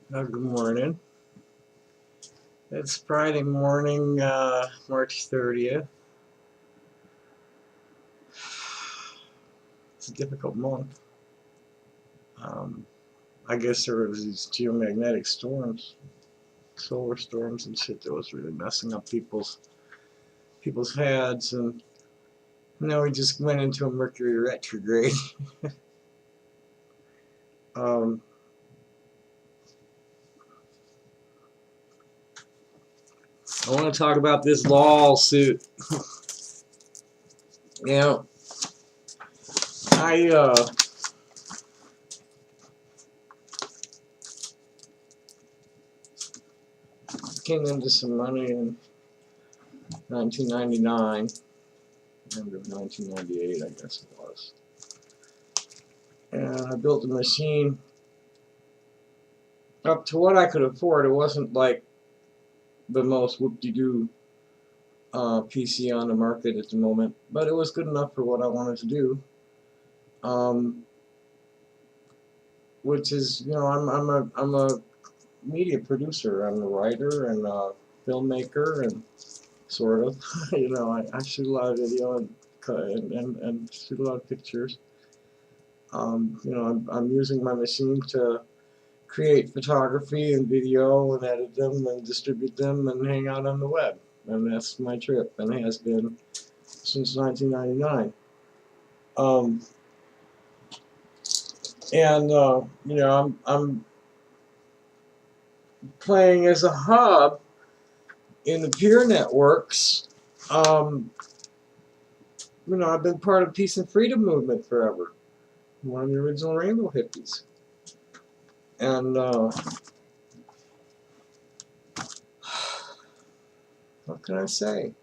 Good morning. It's Friday morning, March 30th. It's a difficult month. Um, I guess there was these geomagnetic storms, solar storms and shit that was really messing up people's heads, and now we just went into a Mercury retrograde. um, I want to talk about this lawsuit. You know, I came into some money in 1999, end of 1998, I guess it was. And I built a machine up to what I could afford. It wasn't like the most whoop-de-doo PC on the market at the moment, but it was good enough for what I wanted to do. Um, which is, I'm a media producer. I'm a writer and a filmmaker and sort of. I shoot a lot of video and shoot a lot of pictures. I'm using my machine to create photography and video and edit them and distribute them and hang out on the web. And that's my trip, and it has been since 1999. Um, I'm playing as a hub in the peer networks. Um, I've been part of peace and freedom movement forever. I'm one of the original rainbow hippies. And what can I say?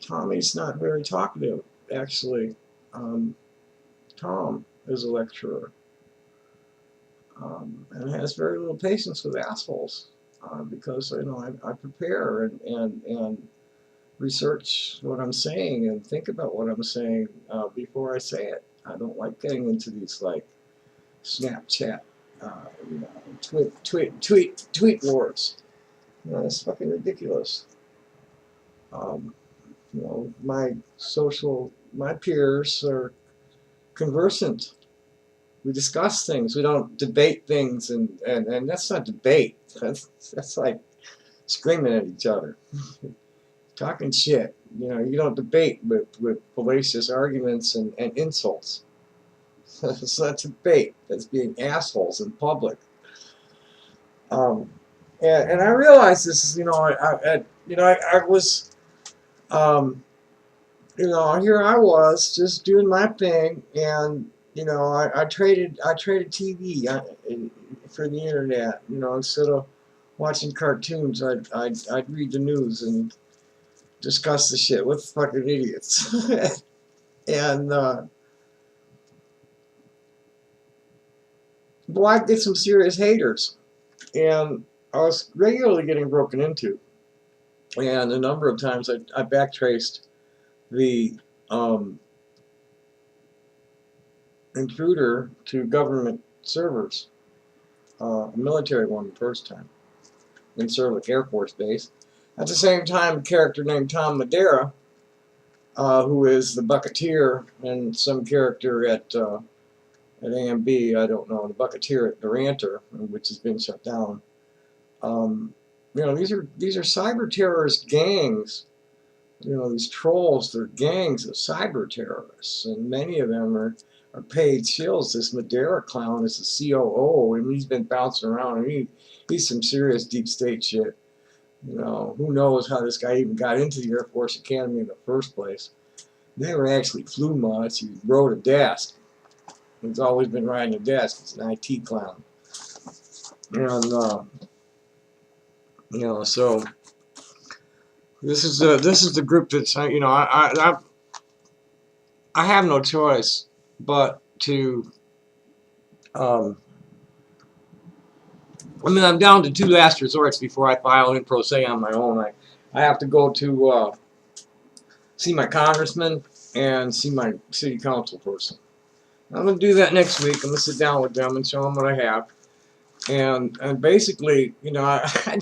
Tommy's not very talkative, actually. Tom is a lecturer, and has very little patience with assholes, because I prepare and research what I'm saying and think about what I'm saying before I say it. I don't like getting into these like Snapchat, uh, you know, tweet wars. It's fucking ridiculous. Um, my peers are conversant. We discuss things. We don't debate things, and that's not debate. That's like screaming at each other, talking shit. You don't debate with fallacious arguments and insults. It's not debate. That's being assholes in public. Um, and I realized this. I was, um, here I was just doing my thing, and I traded TV for the internet. Instead of watching cartoons, I'd read the news and discuss the shit with fucking idiots. And boy, I get some serious haters, and I was regularly getting broken into, and a number of times I backtraced the um, intruder to government servers, a military one the first time, in Serlick Air Force Base. At the same time, a character named Tom Madeira, who is the Bucketeer and some character at AMB, I don't know, the Bucketeer at Duranter, which has been shut down. These are cyber terrorist gangs. These trolls, they're gangs of cyber terrorists, and many of them are paid shills. This Madeira clown is the COO, and he's been bouncing around, and he's some serious deep state shit. Who knows how this guy even got into the Air Force Academy in the first place. They were actually flew mods. He rode a desk. He's always been riding a desk. It's an IT clown. And, so this is the group that's, I have no choice but to, I'm down to two last resorts before I file in pro se on my own. I have to go to see my congressman and see my city council person. I'm going to do that next week. I'm going to sit down with them and show them what I have. And basically, you know, I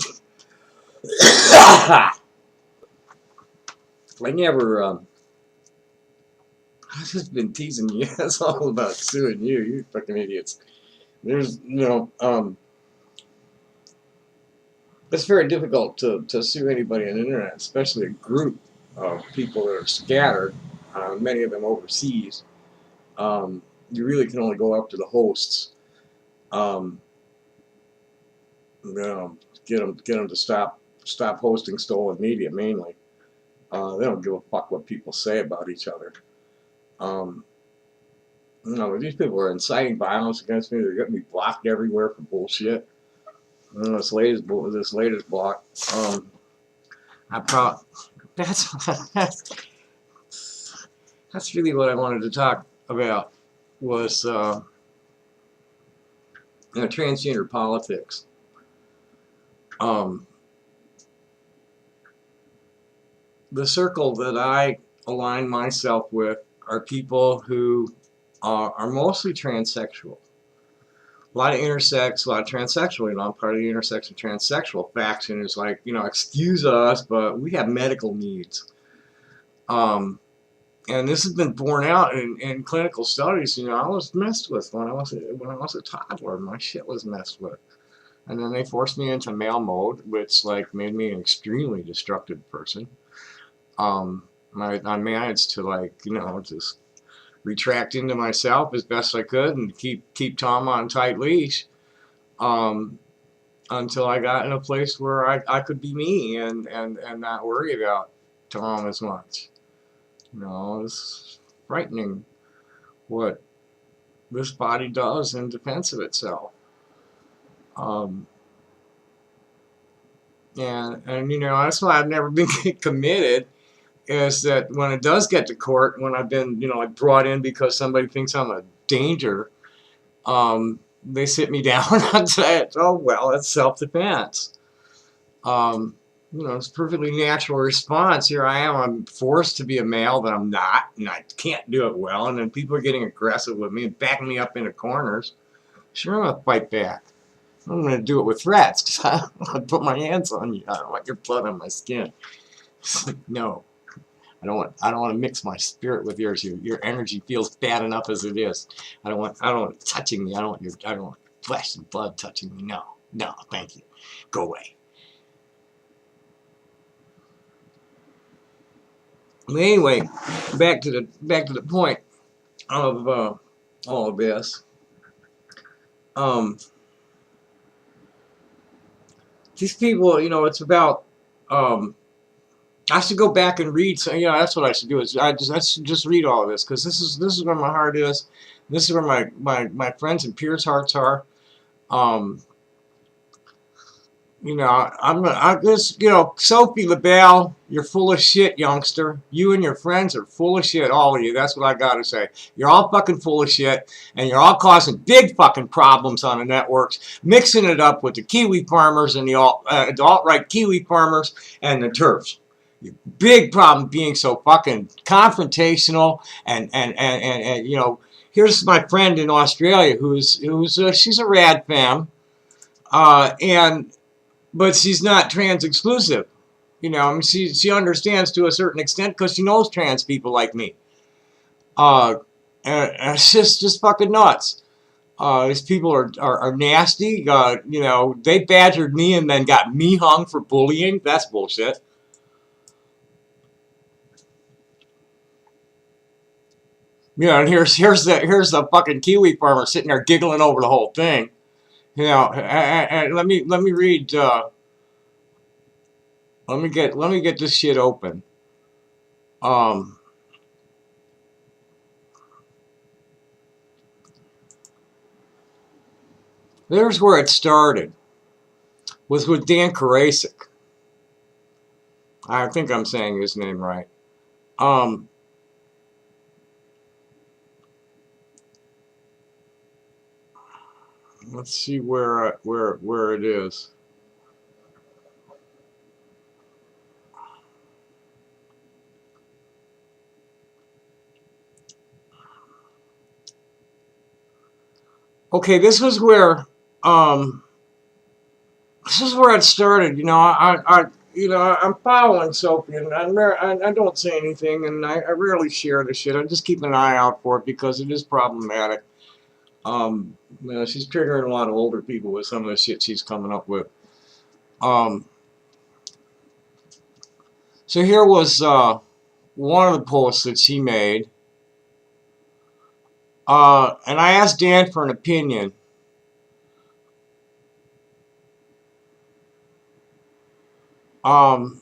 never. I've just been teasing you. It's all about suing you. You fucking idiots. There's, it's very difficult to sue anybody on the internet, especially a group of people that are scattered, many of them overseas. You really can only go up to the hosts, um, get them to stop hosting stolen media. Mainly, they don't give a fuck what people say about each other. Um, these people are inciting violence against me. They're getting me blocked everywhere for bullshit. This latest block. I pro. That's that's really what I wanted to talk about was transgender politics. Um, the circle that I align myself with are people who are mostly transsexual. A lot of intersex, a lot of transsexual. I'm part of the intersex and transsexual faction. Is like, excuse us, but we have medical needs. And this has been borne out in clinical studies. I was messed with when I was a toddler. My shit was messed with, and then they forced me into male mode, which like made me an extremely destructive person. Um, I managed to just retract into myself as best I could and keep Tom on tight leash. Um, until I got in a place where I could be me and not worry about Tom as much. It's frightening what this body does in defense of itself. Um, and that's why I've never been committed. Is that when it does get to court, when I've been like brought in because somebody thinks I'm a danger, they sit me down and say, "Oh well, it's self-defense." It's a perfectly natural response. Here I am. I'm forced to be a male that I'm not, and I can't do it well. And then people are getting aggressive with me and backing me up into corners. Sure, I'm gonna fight back. I'm gonna do it with threats because I don't want to put my hands on you. I don't want your blood on my skin. No, I don't want to mix my spirit with yours. Your energy feels bad enough as it is. I don't want it touching me. I don't want flesh and blood touching me. No, no, thank you. Go away. Anyway, back to the point of all of this. Um, these people, it's about. I should go back and read. So, that's what I should do. I should just read all of this because this is where my heart is. This is where my friends and peers' hearts are. Um, Sophie LaBelle, you're full of shit, youngster. You and your friends are full of shit, all of you. That's what I gotta say. You're all fucking full of shit, and you're all causing big fucking problems on the networks, mixing it up with the Kiwi farmers and the alt-right Kiwi farmers and the TERFs. Big problem being so fucking confrontational and here's my friend in Australia who's she's a rad femme, and but she's not trans exclusive. She understands to a certain extent because she knows trans people like me. And it's just fucking nuts. These people are nasty. They badgered me and then got me hung for bullying. That's bullshit. And here's the fucking Kiwi farmer sitting there giggling over the whole thing. And let me read. Let me get this shit open. Um, there's where it started. Was with Dan Karasik. I think I'm saying his name right. Um, let's see where it is. Okay, this was where this is where it started. I'm following Sophie, and I don't say anything, and I rarely share the shit. I just keep an eye out for it because it is problematic. She's triggering a lot of older people with some of the shit she's coming up with. So here was one of the posts that she made, and I asked Dan for an opinion. And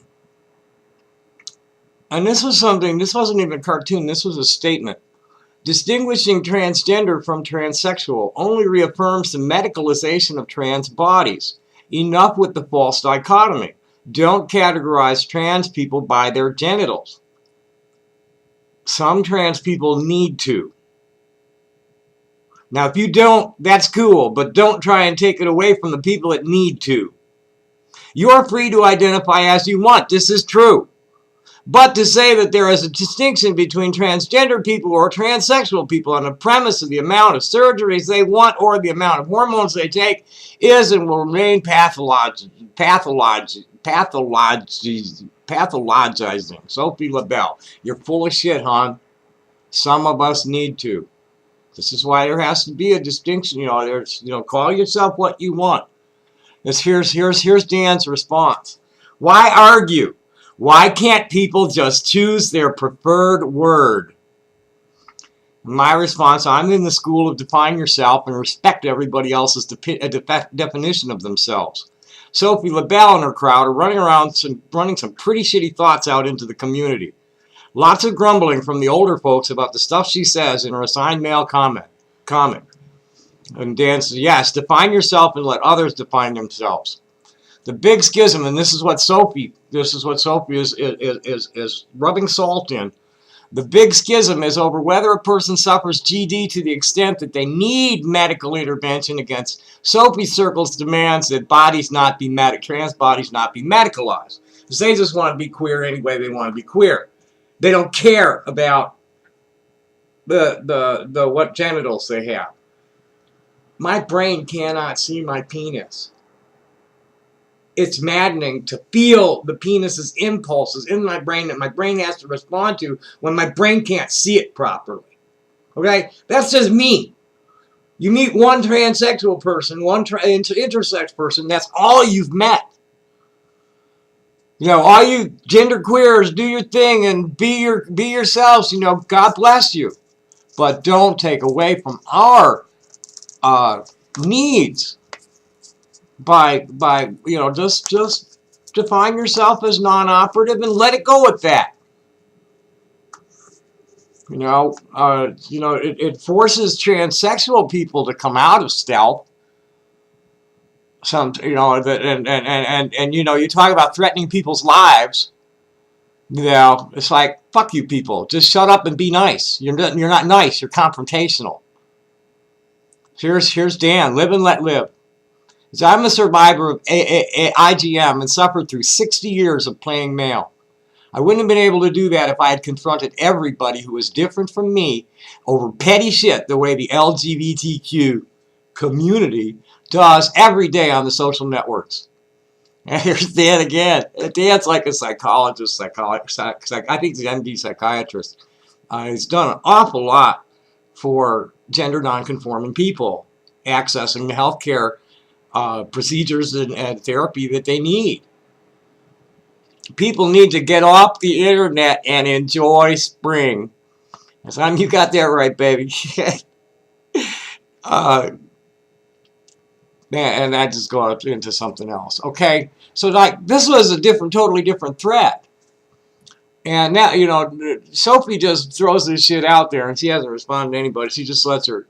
this was something. This wasn't even a cartoon. This was a statement. Distinguishing transgender from transsexual only reaffirms the medicalization of trans bodies. Enough with the false dichotomy. Don't categorize trans people by their genitals. Some trans people need to. Now, if you don't, that's cool, but don't try and take it away from the people that need to. You're free to identify as you want. This is true. But to say that there is a distinction between transgender people or transsexual people on the premise of the amount of surgeries they want or the amount of hormones they take is and will remain pathologizing. Sophie LaBelle, you're full of shit, hon. Some of us need to. This is why there has to be a distinction. Call yourself what you want. Here's Dan's response. Why argue? Why can't people just choose their preferred word? My response, I'm in the school of define yourself and respect everybody else's definition of themselves. Sophie LaBelle and her crowd are running some pretty shitty thoughts out into the community. Lots of grumbling from the older folks about the stuff she says in her assigned male comic. And Dan says, yes, define yourself and let others define themselves. The big schism, and this is what Sophie is rubbing salt in. The big schism is over whether a person suffers GD to the extent that they need medical intervention against Sophie's circle's demands that trans bodies not be medicalized. Because they just want to be queer any way they want to be queer. They don't care about the what genitals they have. My brain cannot see my penis. It's maddening to feel the penis's impulses in my brain that my brain has to respond to when my brain can't see it properly. Okay? That's just me. You meet one transsexual person, one intersex person, that's all you've met. All you gender queers, do your thing and be yourselves. God bless you. But don't take away from our needs by just define yourself as non-operative and let it go with that. It forces transsexual people to come out of stealth. You talk about threatening people's lives. It's like, fuck you people. Just shut up and be nice. You're not nice. You're confrontational. Here's Dan. Live and let live. So I'm a survivor of IGM and suffered through 60 years of playing male. I wouldn't have been able to do that if I had confronted everybody who was different from me over petty shit the way the LGBTQ community does every day on the social networks. And here's Dan again. Dan's like a psychologist. I think he's an MD psychiatrist. He's done an awful lot for gender nonconforming people accessing the healthcare procedures and therapy that they need. People need to get off the internet and enjoy spring. You got that right, baby. And I just go into something else. Okay, so this was a totally different thread. And now Sophie just throws this shit out there, and she hasn't responded to anybody. She just lets her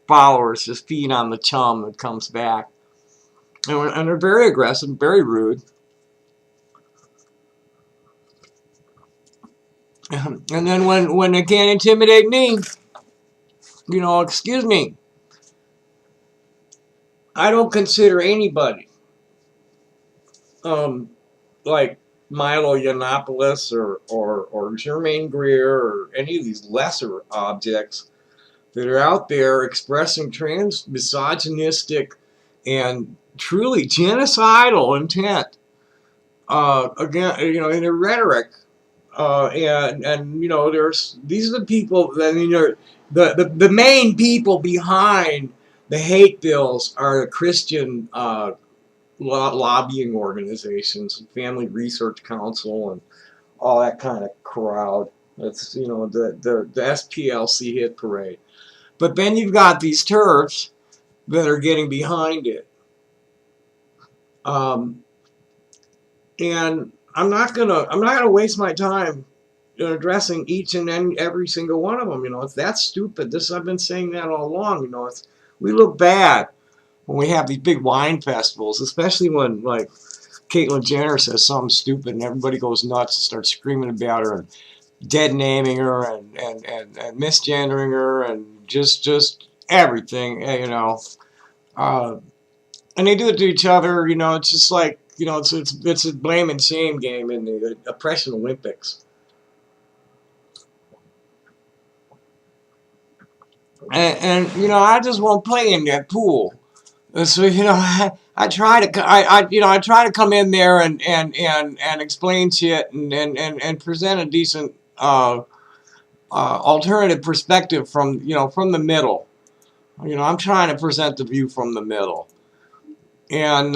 followers just feed on the chum that comes back. And they're very aggressive, very rude. And then when they can't intimidate me, excuse me, I don't consider anybody like Milo Yiannopoulos or Germaine Greer or any of these lesser objects that are out there expressing trans misogynistic and truly genocidal intent. Again, in their rhetoric, and these are the people that the main people behind the hate bills are Christian lobbying organizations, Family Research Council, and all that kind of crowd. That's the SPLC hit parade. But then you've got these turfs that are getting behind it. And I'm not gonna waste my time addressing each and every single one of them. That's stupid. I've been saying that all along. We look bad when we have these big wine festivals, especially when like Caitlyn Jenner says something stupid and everybody goes nuts and starts screaming about her and dead naming her and misgendering her and just everything. Uh, and they do it to each other. It's just like it's a blame and shame game in the oppression Olympics. And I just won't play in that pool. So I try to I try to come in there and explain shit and present a decent alternative perspective from the middle. I'm trying to present the view from the middle, and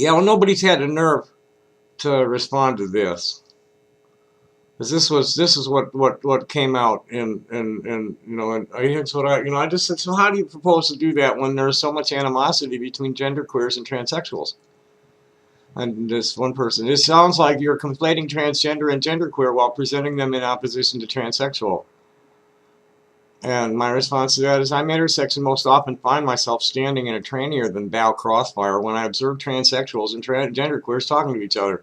yeah, well, nobody's had the nerve to respond to this. Because this is what came out and here's what I just said. So how do you propose to do that when there's so much animosity between genderqueers and transsexuals? And this one person, it sounds like you're conflating transgender and genderqueer while presenting them in opposition to transsexual. And my response to that is, I'm intersex and most often find myself standing in a trannier than bow crossfire when I observe transsexuals and genderqueers talking to each other.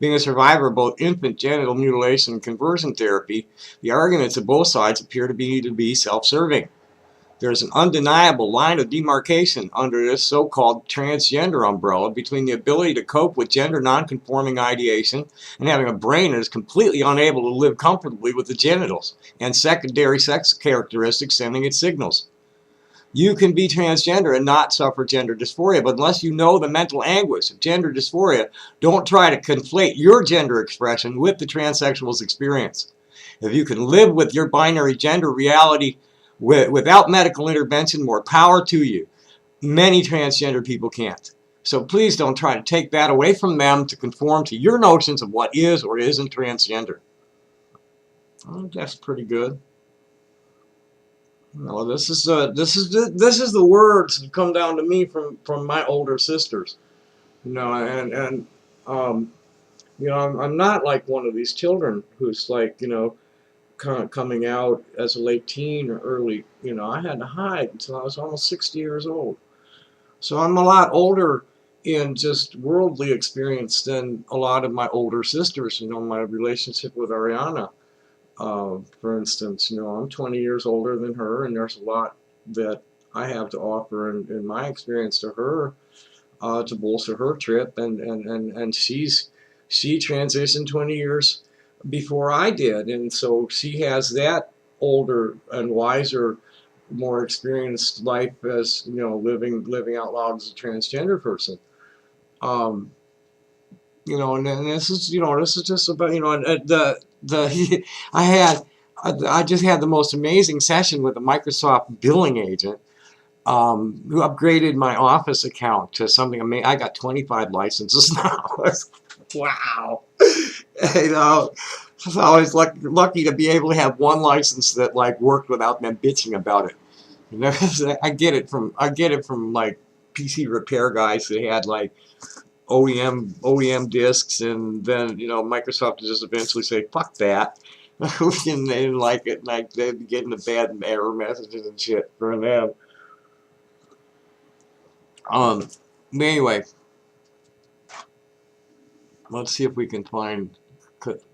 Being a survivor of both infant genital mutilation and conversion therapy, the arguments of both sides appear to be self-serving. There is an undeniable line of demarcation under this so-called transgender umbrella between the ability to cope with gender nonconforming ideation and having a brain that is completely unable to live comfortably with the genitals and secondary sex characteristics sending its signals. You can be transgender and not suffer gender dysphoria, but unless you know the mental anguish of gender dysphoria, don't try to conflate your gender expression with the transsexual's experience. If you can live with your binary gender reality without medical intervention, more power to you. Many transgender people can't. So please don't try to take that away from them to conform to your notions of what is or isn't transgender. I think that's pretty good. No, this is the words that come down to me from my older sisters. And um, I'm not like one of these children who's like coming out as a late teen or early. I had to hide until I was almost 60 years old. So I'm a lot older in just worldly experience than a lot of my older sisters. My relationship with Ariana. For instance, I'm 20 years older than her, and there's a lot that I have to offer in my experience to her to bolster her trip, and she transitioned 20 years before I did, and so she has that older and wiser, more experienced life as living out loud as a transgender person. Um, and this is just about the I just had the most amazing session with a Microsoft billing agent who upgraded my Office account to something amazing. I got 25 licenses now. Wow. I was always lucky to be able to have one license that like worked without them bitching about it. I get it from like PC repair guys that had like OEM discs, and then Microsoft just eventually say fuck that. And they didn't like it, like they'd be getting the bad error messages and shit from them. But anyway, let's see if we can find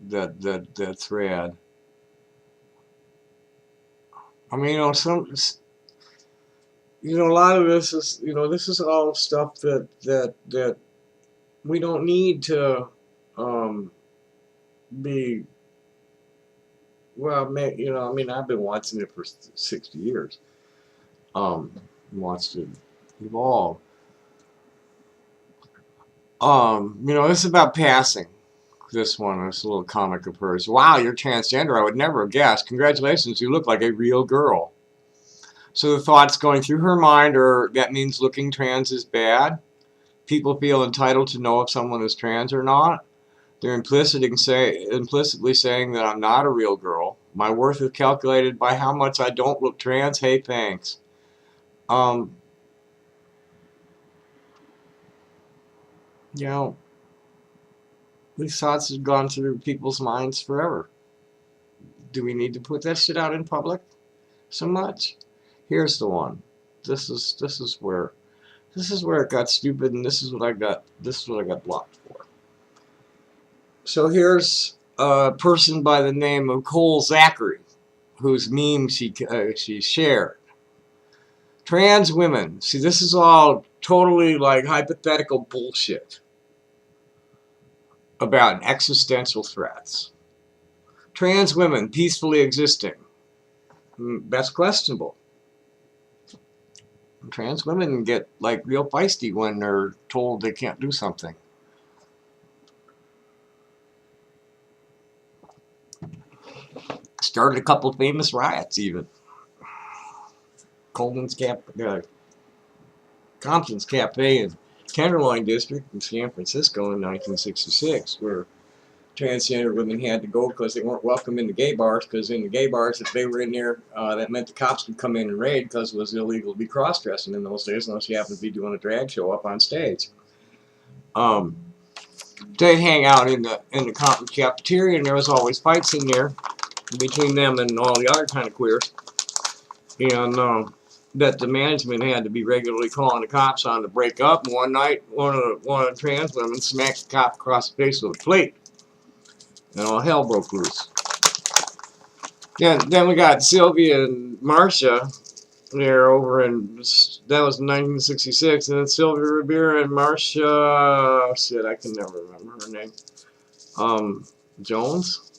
that thread. I mean, a lot of this is, this is all stuff that we don't need to be. Well, I mean, I've been watching it for 60 years. Watched it evolve. This is about passing. This one, this little comic of hers. Wow, you're transgender. I would never have guessed. Congratulations, you look like a real girl. So the thoughts going through her mind are, that means looking trans is bad. People feel entitled to know if someone is trans or not. They're implicitly saying that I'm not a real girl. My worth is calculated by how much I don't look trans. Hey, thanks. These thoughts have gone through people's minds forever. Do we need to put that shit out in public so much? Here's the one. This is where it got stupid, and this is what I got blocked for. So here's a person by the name of Cole Zachary, whose meme she shared. Trans women. See, this is all totally like hypothetical bullshit about existential threats. Trans women peacefully existing. That's questionable. Trans women get like real feisty when they're told they can't do something. Started a couple of famous riots even. Compton's Cafe in Tenderloin District in San Francisco in 1966, where transgender women had to go because they weren't welcome in the gay bars, because in the gay bars, if they were in there, that meant the cops would come in and raid because it was illegal to be cross-dressing in those days unless you happened to be doing a drag show up on stage. They'd hang out in the Compton cafeteria, and there was always fights in there between them and all the other kind of queers. And that the management had to be regularly calling the cops on to break up. And one night, one of the trans women smacked the cop across the face with a plate, and all hell broke loose. Then we got Sylvia and Marcia there over in, that was 1966, and then Sylvia Rivera and Marcia, shit, I can never remember her name. Jones?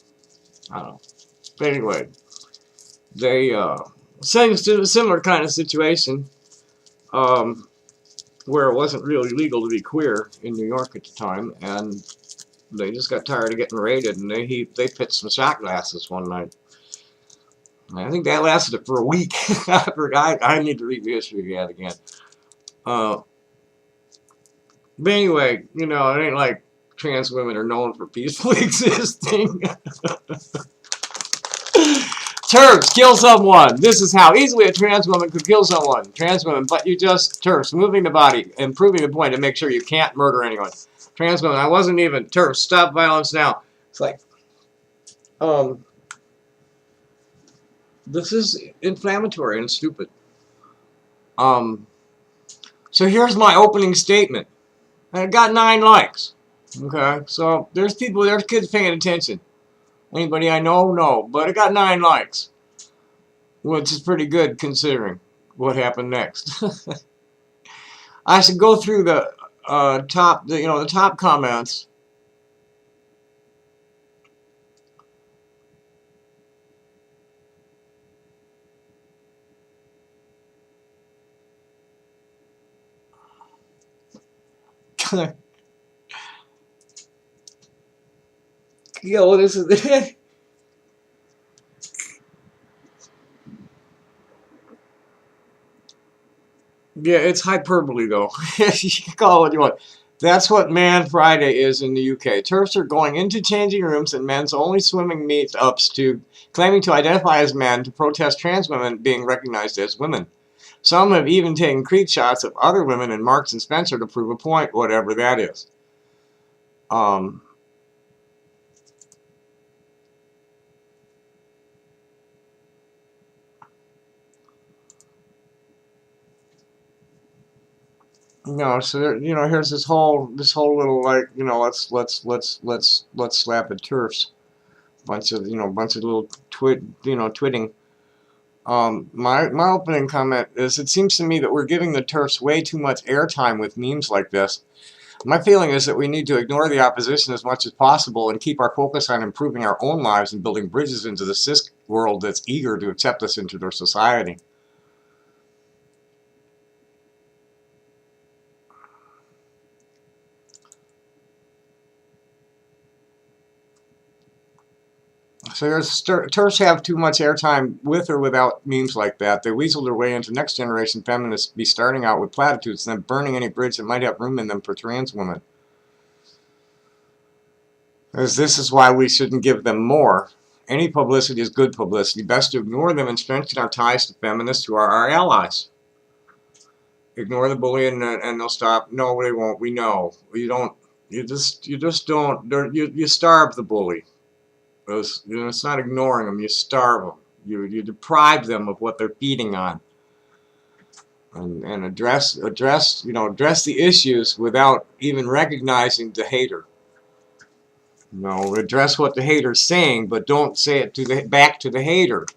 I don't know. But anyway, they, similar kind of situation, where it wasn't really legal to be queer in New York at the time, and they just got tired of getting raided, and they pitched some shot glasses one night. I think that lasted for a week. I need to read the history of that again. But anyway, it ain't like trans women are known for peacefully existing. TERFs, kill someone. This is how easily a trans woman could kill someone. Trans women, but you just, TERFs, moving the body and proving the point to make sure you can't murder anyone. Trans women, I wasn't even, TERFs, stop violence now. It's like, this is inflammatory and stupid. So here's my opening statement. And it got 9 likes. Okay, so there's kids paying attention. Anybody I know? No, but it got 9 likes, which is pretty good considering what happened next. I should go through the top comments. Yo, this is yeah, it's hyperbole though. You can call it what you want. That's what Man Friday is in the UK. TERFs are going into changing rooms and men's only swimming meetups to claiming to identify as men to protest trans women being recognized as women. Some have even taken creep shots of other women in Marks and Spencer to prove a point, whatever that is. So there, here's this whole little, like, let's slap at turfs. Bunch of little twitting. My opening comment is, it seems to me that we're giving the turfs way too much airtime with memes like this. My feeling is that we need to ignore the opposition as much as possible and keep our focus on improving our own lives and building bridges into the cis world that's eager to accept us into their society. So turfs have too much airtime with or without memes like that. They weasel their way into next generation feminists be starting out with platitudes and then burning any bridge that might have room in them for trans women. As this is why we shouldn't give them more. Any publicity is good publicity. Best to ignore them and strengthen our ties to feminists who are our allies. Ignore the bully and they'll stop. No, they won't. We know. You don't. You just don't. You starve the bully. It's not ignoring them. You starve them. You deprive them of what they're feeding on. And address the issues without even recognizing the hater. Address what the hater's saying, but don't say it back to the hater.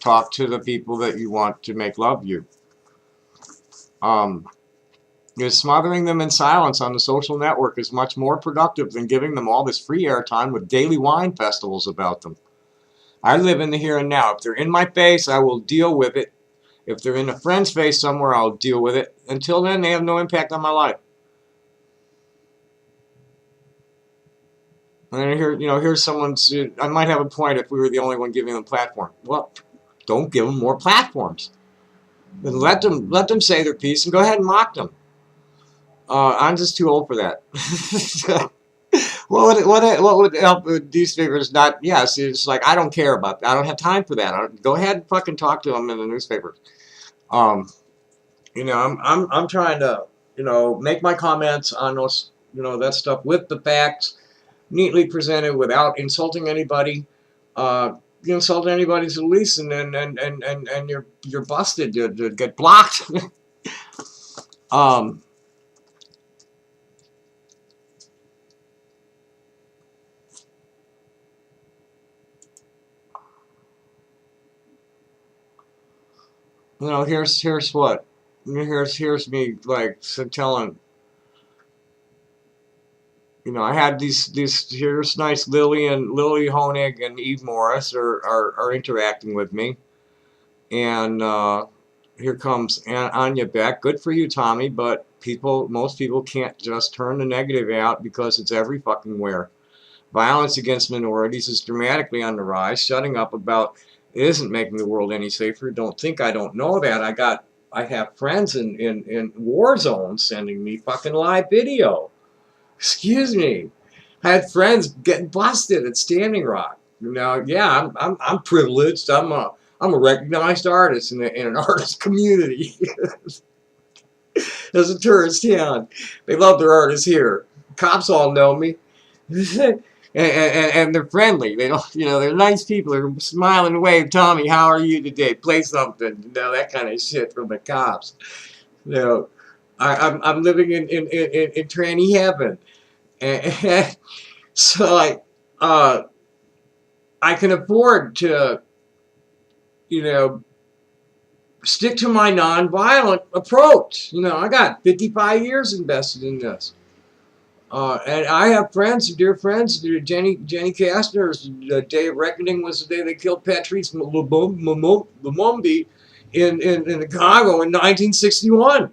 Talk to the people that you want to make love you. Smothering them in silence on the social network is much more productive than giving them all this free airtime with daily wine festivals about them. I live in the here and now. If they're in my face, I will deal with it. If they're in a friend's face somewhere, I'll deal with it. Until then, they have no impact on my life. And here's someone's. I might have a point if we were the only one giving them a platform. Well, don't give them more platforms. Then let them say their piece and go ahead and mock them. I'm just too old for that. What would help with these figures? Not yes. It's like, I don't care about that. I don't have time for that. Go ahead and fucking talk to them in the newspapers. I'm trying to make my comments on those that stuff with the facts, neatly presented without insulting anybody. You insult anybody's release, and you're busted. You get blocked. Here's me like telling. I had these here's nice Lily Honig and Eve Morris are interacting with me, and here comes Anya Beck. Good for you, Tommy, but most people can't just turn the negative out because it's every fucking where. Violence against minorities is dramatically on the rise. Shutting up about it isn't making the world any safer. Don't think I don't know that. I have friends in war zones sending me fucking live video. Excuse me. I had friends getting busted at Standing Rock. Yeah, I'm privileged. I'm a recognized artist in an artist community. There's a tourist town. They love their artists here. Cops all know me. And they're friendly. They don't, they're nice people. They're smiling, wave. Tommy, how are you today? Play something. That kind of shit from the cops. I'm living in tranny heaven, and so I can afford to stick to my nonviolent approach. I got 55 years invested in this. And I have friends, dear friends. Jenny Kastner's Day of Reckoning was the day they killed Patrice Lumumbi in Chicago in 1961.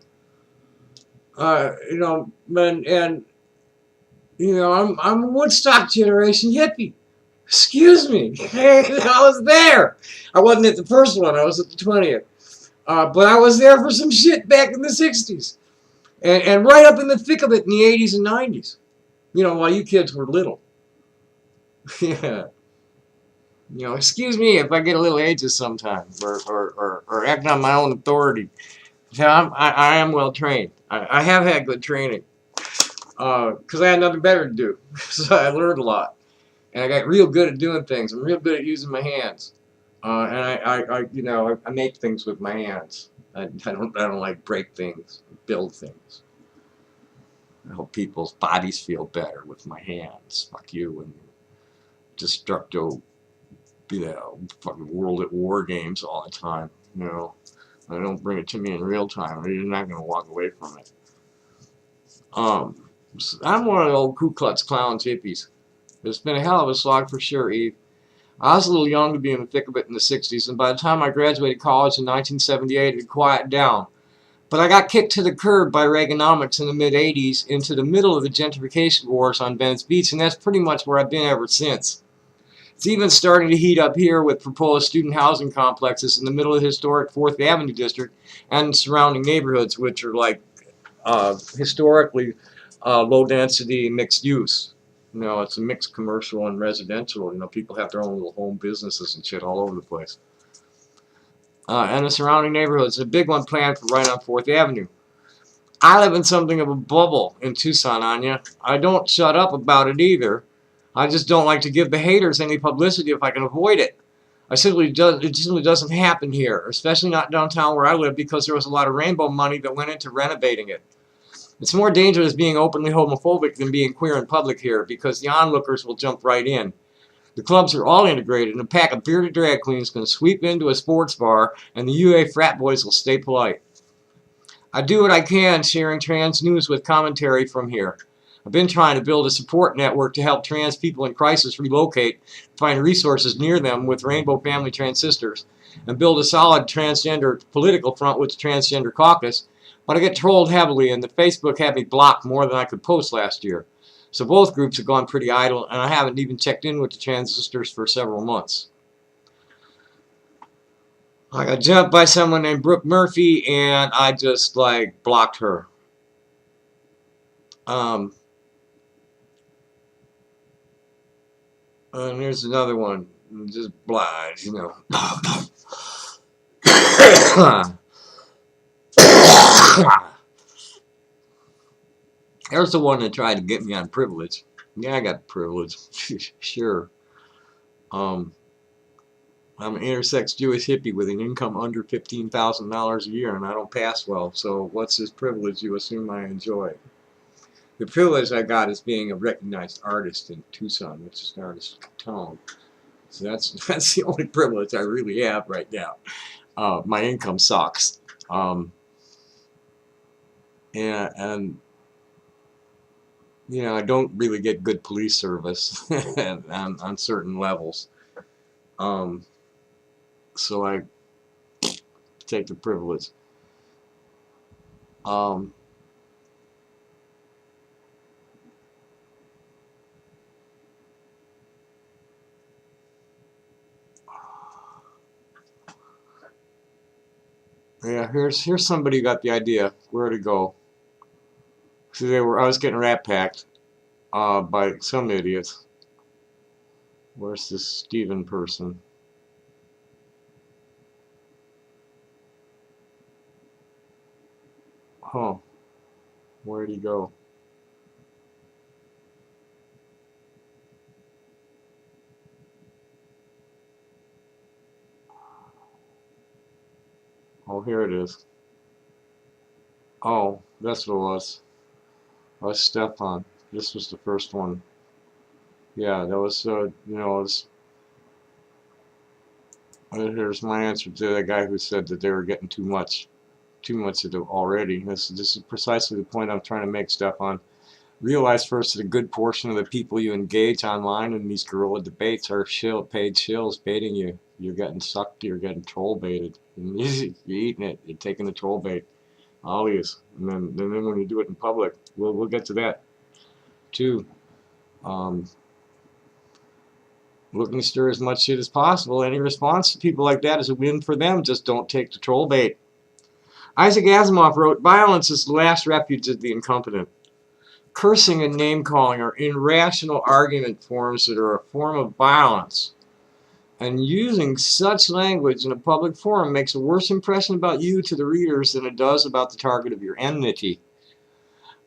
I'm a Woodstock generation hippie. Excuse me. I was there. I wasn't at the first one. I was at the 20th. But I was there for some shit back in the 60s. And right up in the thick of it in the 80s and 90s. While you kids were little. Yeah. Excuse me if I get a little ageist sometimes or acting on my own authority. I am well trained. I have had good training. Because I had nothing better to do. So I learned a lot. And I got real good at doing things. I'm real good at using my hands. And I make things with my hands. I don't like break things, build things. I hope people's bodies feel better with my hands. Fuck you and destructo, fucking world at war games all the time. You know, I don't bring it to me in real time, or you're not gonna walk away from it. I'm one of the old Ku Klux Klans hippies. It's been a hell of a slog for sure, Eve. I was a little young to be in the thick of it in the 60s, and by the time I graduated college in 1978, it had quieted down. But I got kicked to the curb by Reaganomics in the mid-80s into the middle of the gentrification wars on Venice Beach, and that's pretty much where I've been ever since. It's even starting to heat up here with proposed student housing complexes in the middle of the historic 4th Avenue district and surrounding neighborhoods, which are like historically low density mixed use. You know, it's a mixed commercial and residential. You know, people have their own little home businesses and shit all over the place. And the surrounding neighborhoods, a big one planned for right on 4th Avenue. I live in something of a bubble in Tucson, Anya. I don't shut up about it either. I just don't like to give the haters any publicity if I can avoid it. It simply doesn't happen here, especially not downtown where I live, because there was a lot of rainbow money that went into renovating it. It's more dangerous being openly homophobic than being queer in public here, because the onlookers will jump right in. The clubs are all integrated, and a pack of bearded drag queens can sweep into a sports bar, and the UA frat boys will stay polite. I do what I can sharing trans news with commentary from here. I've been trying to build a support network to help trans people in crisis relocate, find resources near them with Rainbow Family Trans Sisters, and build a solid transgender political front with the Transgender Caucus, but I get trolled heavily, and the Facebook had me blocked more than I could post last year. So both groups have gone pretty idle, and I haven't even checked in with the Trans Sisters for several months. I got jumped by someone named Brooke Murphy, and I just, like, blocked her. And here's another one. Just blind, you know. There's the one that tried to get me on privilege. Yeah, I got privilege. Sure. I'm an intersex Jewish hippie with an income under $15,000 a year, and I don't pass well. So what's this privilege you assume I enjoy? The privilege I got is being a recognized artist in Tucson, which is an artist town. So that's the only privilege I really have right now. My income sucks. And you know, I don't really get good police service on certain levels. So I take the privilege. Yeah, here's somebody who got the idea where to go. See, I was getting rat packed by some idiots. Where's this Steven person? Huh. Where'd he go? Oh, here it is. Oh, that's what it was. That's Stefan. This was the first one. Yeah, that was, you know, it was, here's my answer to that guy who said that they were getting too much of it already. This is precisely the point I'm trying to make, Stefan. Realize first that a good portion of the people you engage online in these guerrilla debates are paid shills baiting you. You're getting sucked, you're getting troll baited. You're eating it, you're taking the troll bait. Always. And then when you do it in public, we'll get to that too. Looking to stir as much shit as possible. Any response to people like that is a win for them. Just don't take the troll bait. Isaac Asimov wrote, "Violence is the last refuge of the incompetent." Cursing and name-calling are irrational argument forms that are a form of violence. And using such language in a public forum makes a worse impression about you to the readers than it does about the target of your enmity.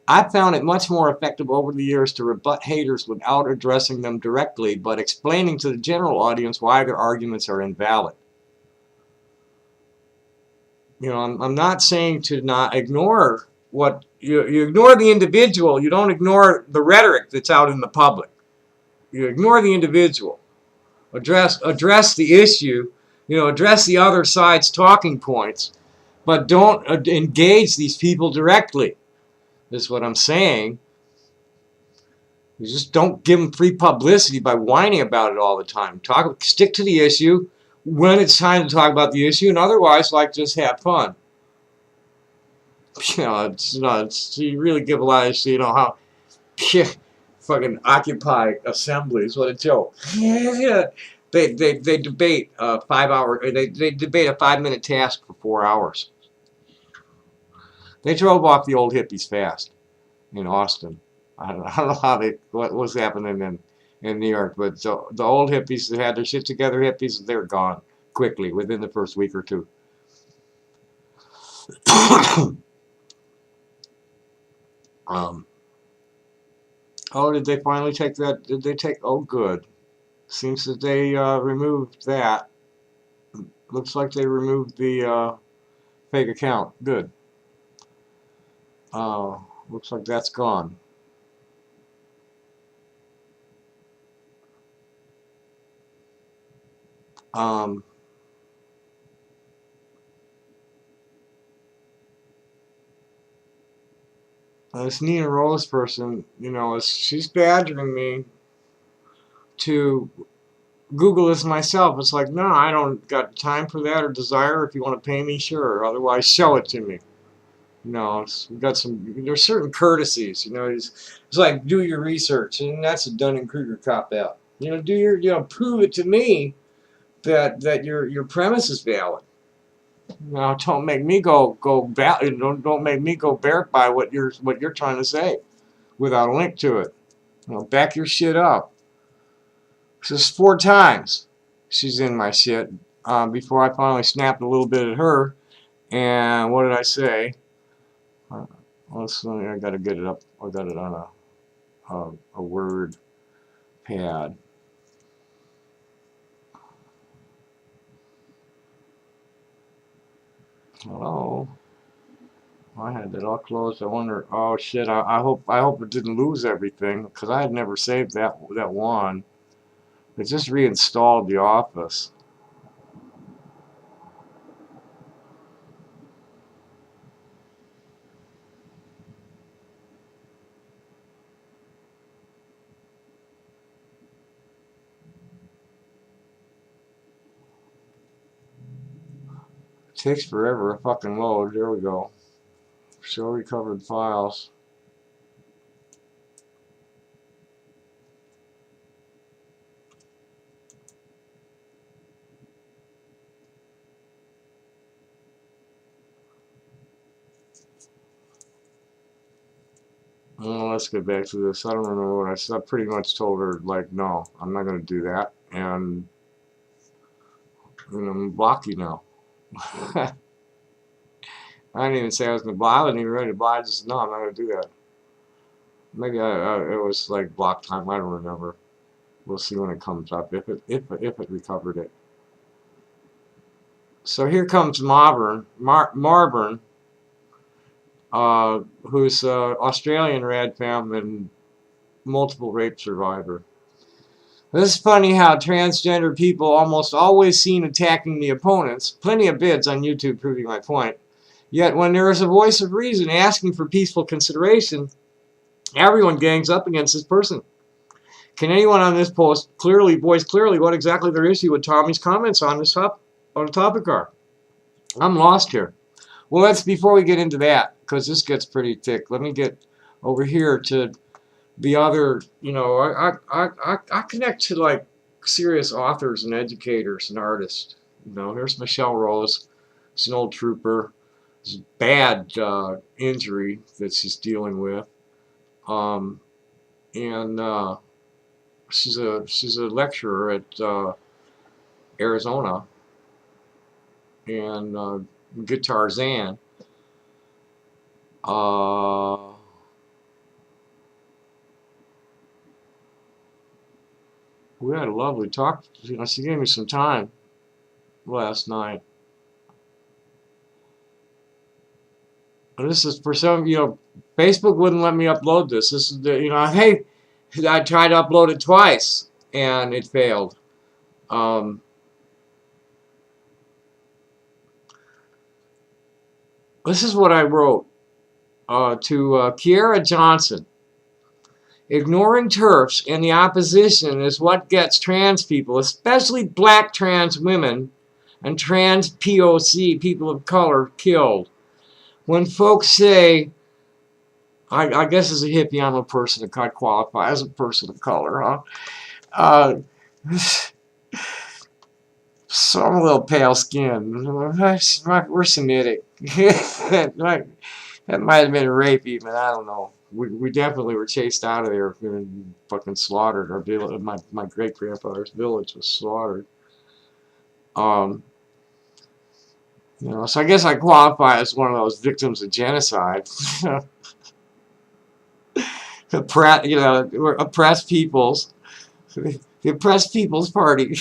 I've found it much more effective over the years to rebut haters without addressing them directly, but explaining to the general audience why their arguments are invalid. You know, I'm not saying to not ignore what you ignore the individual. You don't ignore the rhetoric that's out in the public. You ignore the individual. Address the issue. Address the other side's talking points, but don't engage these people directly. Is what I'm saying. You just don't give them free publicity by whining about it all the time. Stick to the issue when it's time to talk about the issue, and otherwise, just have fun. You really give a lot of how fucking Occupy assemblies. What a joke. Yeah. They debate 5 hour. They debate a 5-minute task for 4 hours. They drove off the old hippies fast in Austin. I don't know what was happening in New York, but the old hippies that had their shit together, hippies, they're gone quickly within the first week or two. Oh, did they finally take that? Did they take? Oh, good. Seems that they removed that. Looks like they removed the fake account. Good. Looks like that's gone. This Nina Rose person, she's badgering me to Google this myself. It's like, no, I don't got time for that or desire. If you want to pay me, sure. Otherwise, show it to me. We've got there's certain courtesies, it's like, do your research, and that's a Dunning-Kruger cop-out. Prove it to me that your premise is valid. Don't make me don't make me go verify what you're trying to say without a link to it. Back your shit up. Just 4 times she's in my shit before I finally snapped a little bit at her. And what did I say? I gotta get it up. I got it on a word pad. Hello. I had that all closed. I wonder. Oh shit! I hope it didn't lose everything, because I had never saved that one. It just reinstalled the Office. It takes forever to fucking load. There we go. Show recovered files. Well, let's get back to this. I don't remember what I said. I pretty much told her, like, no, I'm not going to do that. And I'm going to block you now. I didn't even say I was going to block. I wasn't even ready to block. I just, no, I'm not going to do that. Maybe it was like block time. I don't remember. We'll see when it comes up, if it recovered it. So here comes Marburn, who's an Australian rad femme and multiple rape survivor. This is funny how transgender people almost always seen attacking the opponents. Plenty of bids on YouTube proving my point. Yet when there is a voice of reason asking for peaceful consideration, everyone gangs up against this person. Can anyone on this post voice clearly what exactly their issue with Tommy's comments on the topic are? I'm lost here. Well, that's before we get into that, because this gets pretty thick. Let me get over here to the other. I connect to like serious authors and educators and artists. Here's Michelle Rose. She's an old trooper. It's a bad injury that she's dealing with, and she's a lecturer at Arizona, and Guitar Zan. We had a lovely talk. She gave me some time last night. And this is for some, Facebook wouldn't let me upload this. This is the, hey, I tried to upload it twice and it failed. Um, this is what I wrote to Kiera Johnson. Ignoring TERFs and the opposition is what gets trans people, especially black trans women and trans POC, people of color, killed. When folks say, I guess as a hippie, I'm a person that can't qualify as a person of color, huh? Uh, so I'm a little pale skinned. We're Semitic. that might have been rape even, I don't know. We definitely were chased out of there and fucking slaughtered. Our village, my great grandfather's village was slaughtered. Um, so I guess I qualify as one of those victims of genocide. We're oppressed peoples. The oppressed people's party.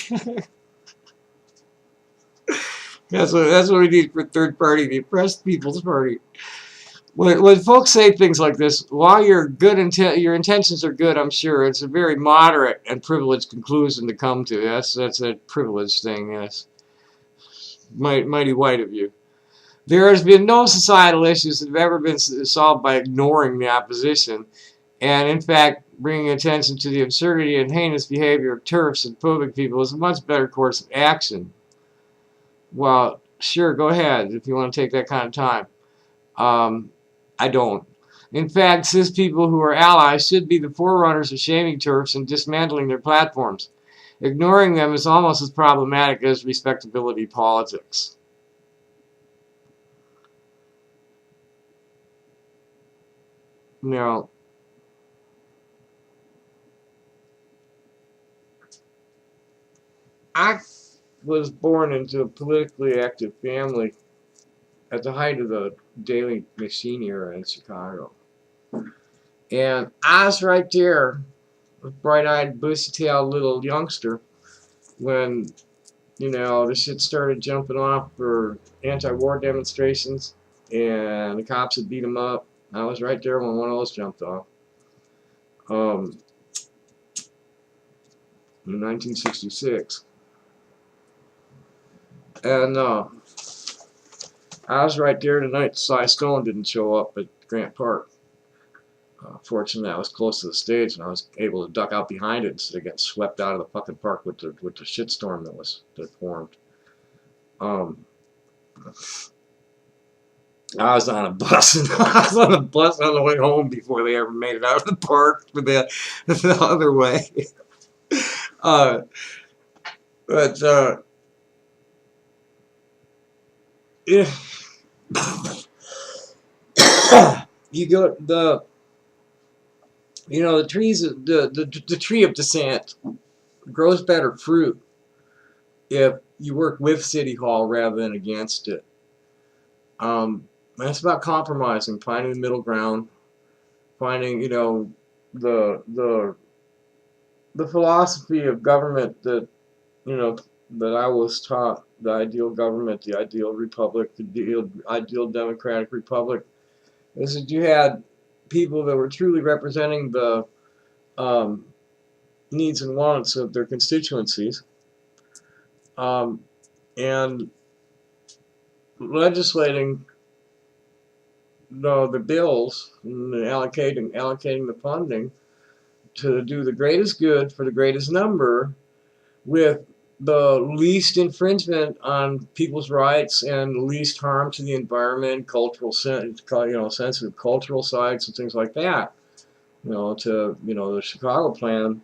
That's what we need for third party. The oppressed people's party. When folks say things like this, while your your intentions are good, I'm sure it's a very moderate and privileged conclusion to come to. That's a privileged thing. Yes, mighty white of you. There has been no societal issues that have ever been solved by ignoring the opposition, and in fact, bringing attention to the absurdity and heinous behavior of TERFs and phobic people is a much better course of action. Well, sure, go ahead if you want to take that kind of time. I don't. In fact, cis people who are allies should be the forerunners of shaming TERFs and dismantling their platforms. Ignoring them is almost as problematic as respectability politics. Now, I was born into a politically active family at the height of the Daily Machine era in Chicago. And I was right there, a bright-eyed, bushy-tailed little youngster, when, the shit started jumping off for anti-war demonstrations, and the cops had beat them up. I was right there when one of those jumped off. Um, in 1966. And I was right there tonight. Cy Stone didn't show up at Grant Park. Fortunately, I was close to the stage, and I was able to duck out behind it instead of getting swept out of the fucking park with the shitstorm that formed. Um, I was on a bus, and I was on a bus on the way home before they ever made it out of the park for the other way. uh, but yeah, you go the trees, the tree of dissent grows better fruit if you work with City Hall rather than against it. That's about compromising, finding the middle ground, finding the the philosophy of government that I was taught, the ideal government, the ideal republic, the ideal democratic republic, is that you had people that were truly representing the um, needs and wants of their constituencies, um, and legislating the bills and allocating the funding to do the greatest good for the greatest number with the least infringement on people's rights and the least harm to the environment, sensitive cultural sites and things like that. The Chicago plan,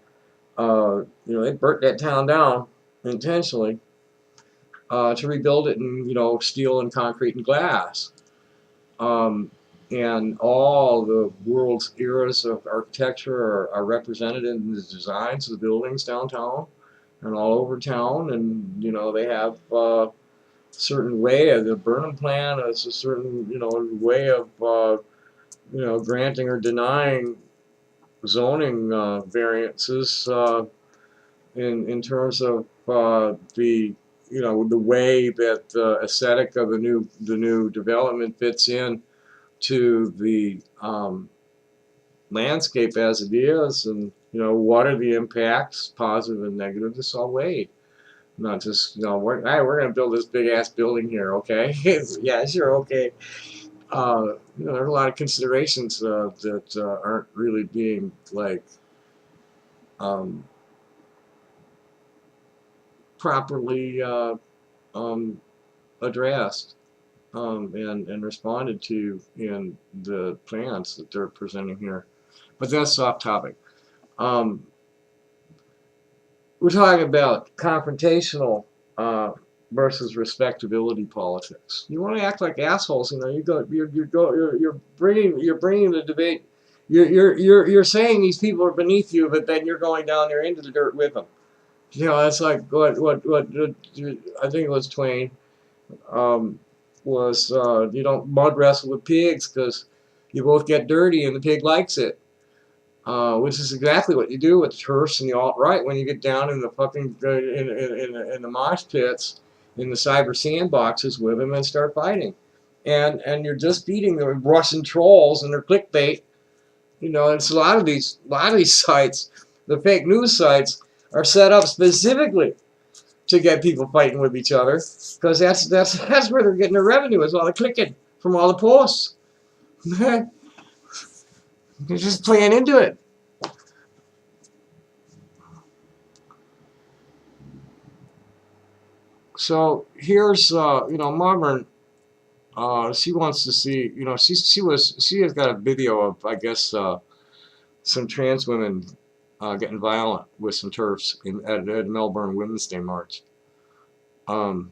they burnt that town down intentionally to rebuild it in, steel and concrete and glass. And all the world's eras of architecture are represented in the designs of the buildings downtown and all over town. And, they have a certain way of the Burnham plan is a certain, way of, granting or denying zoning variances in terms of the way that the aesthetic of the new development fits in to the landscape as it is, and what are the impacts, positive and negative. This all weighed. Not just we're gonna build this big ass building here, okay? Yeah, sure, okay. There are a lot of considerations that aren't really being like um, properly addressed and responded to in the plans that they're presenting here. But that's off topic. Um, we're talking about confrontational versus respectability politics. You want to act like assholes, you're bringing the debate. You're saying these people are beneath you, but then you're going down there into the dirt with them. That's like what I think it was Twain. Was you don't mud wrestle with pigs because you both get dirty and the pig likes it. Which is exactly what you do with the TERFs and the alt-right when you get down in the fucking in the mosh pits, in the cyber sandboxes with them and start fighting, and you're just beating the Russian trolls and their clickbait. It's a lot of these sites, the fake news sites, are set up specifically to get people fighting with each other, because that's where they're getting their revenue, is all the clicking from all the posts. They're just playing into it. So here's Marvin. She wants to see. She has got a video of, I guess, some trans women getting violent with some TERFs at Melbourne Women's Day March. What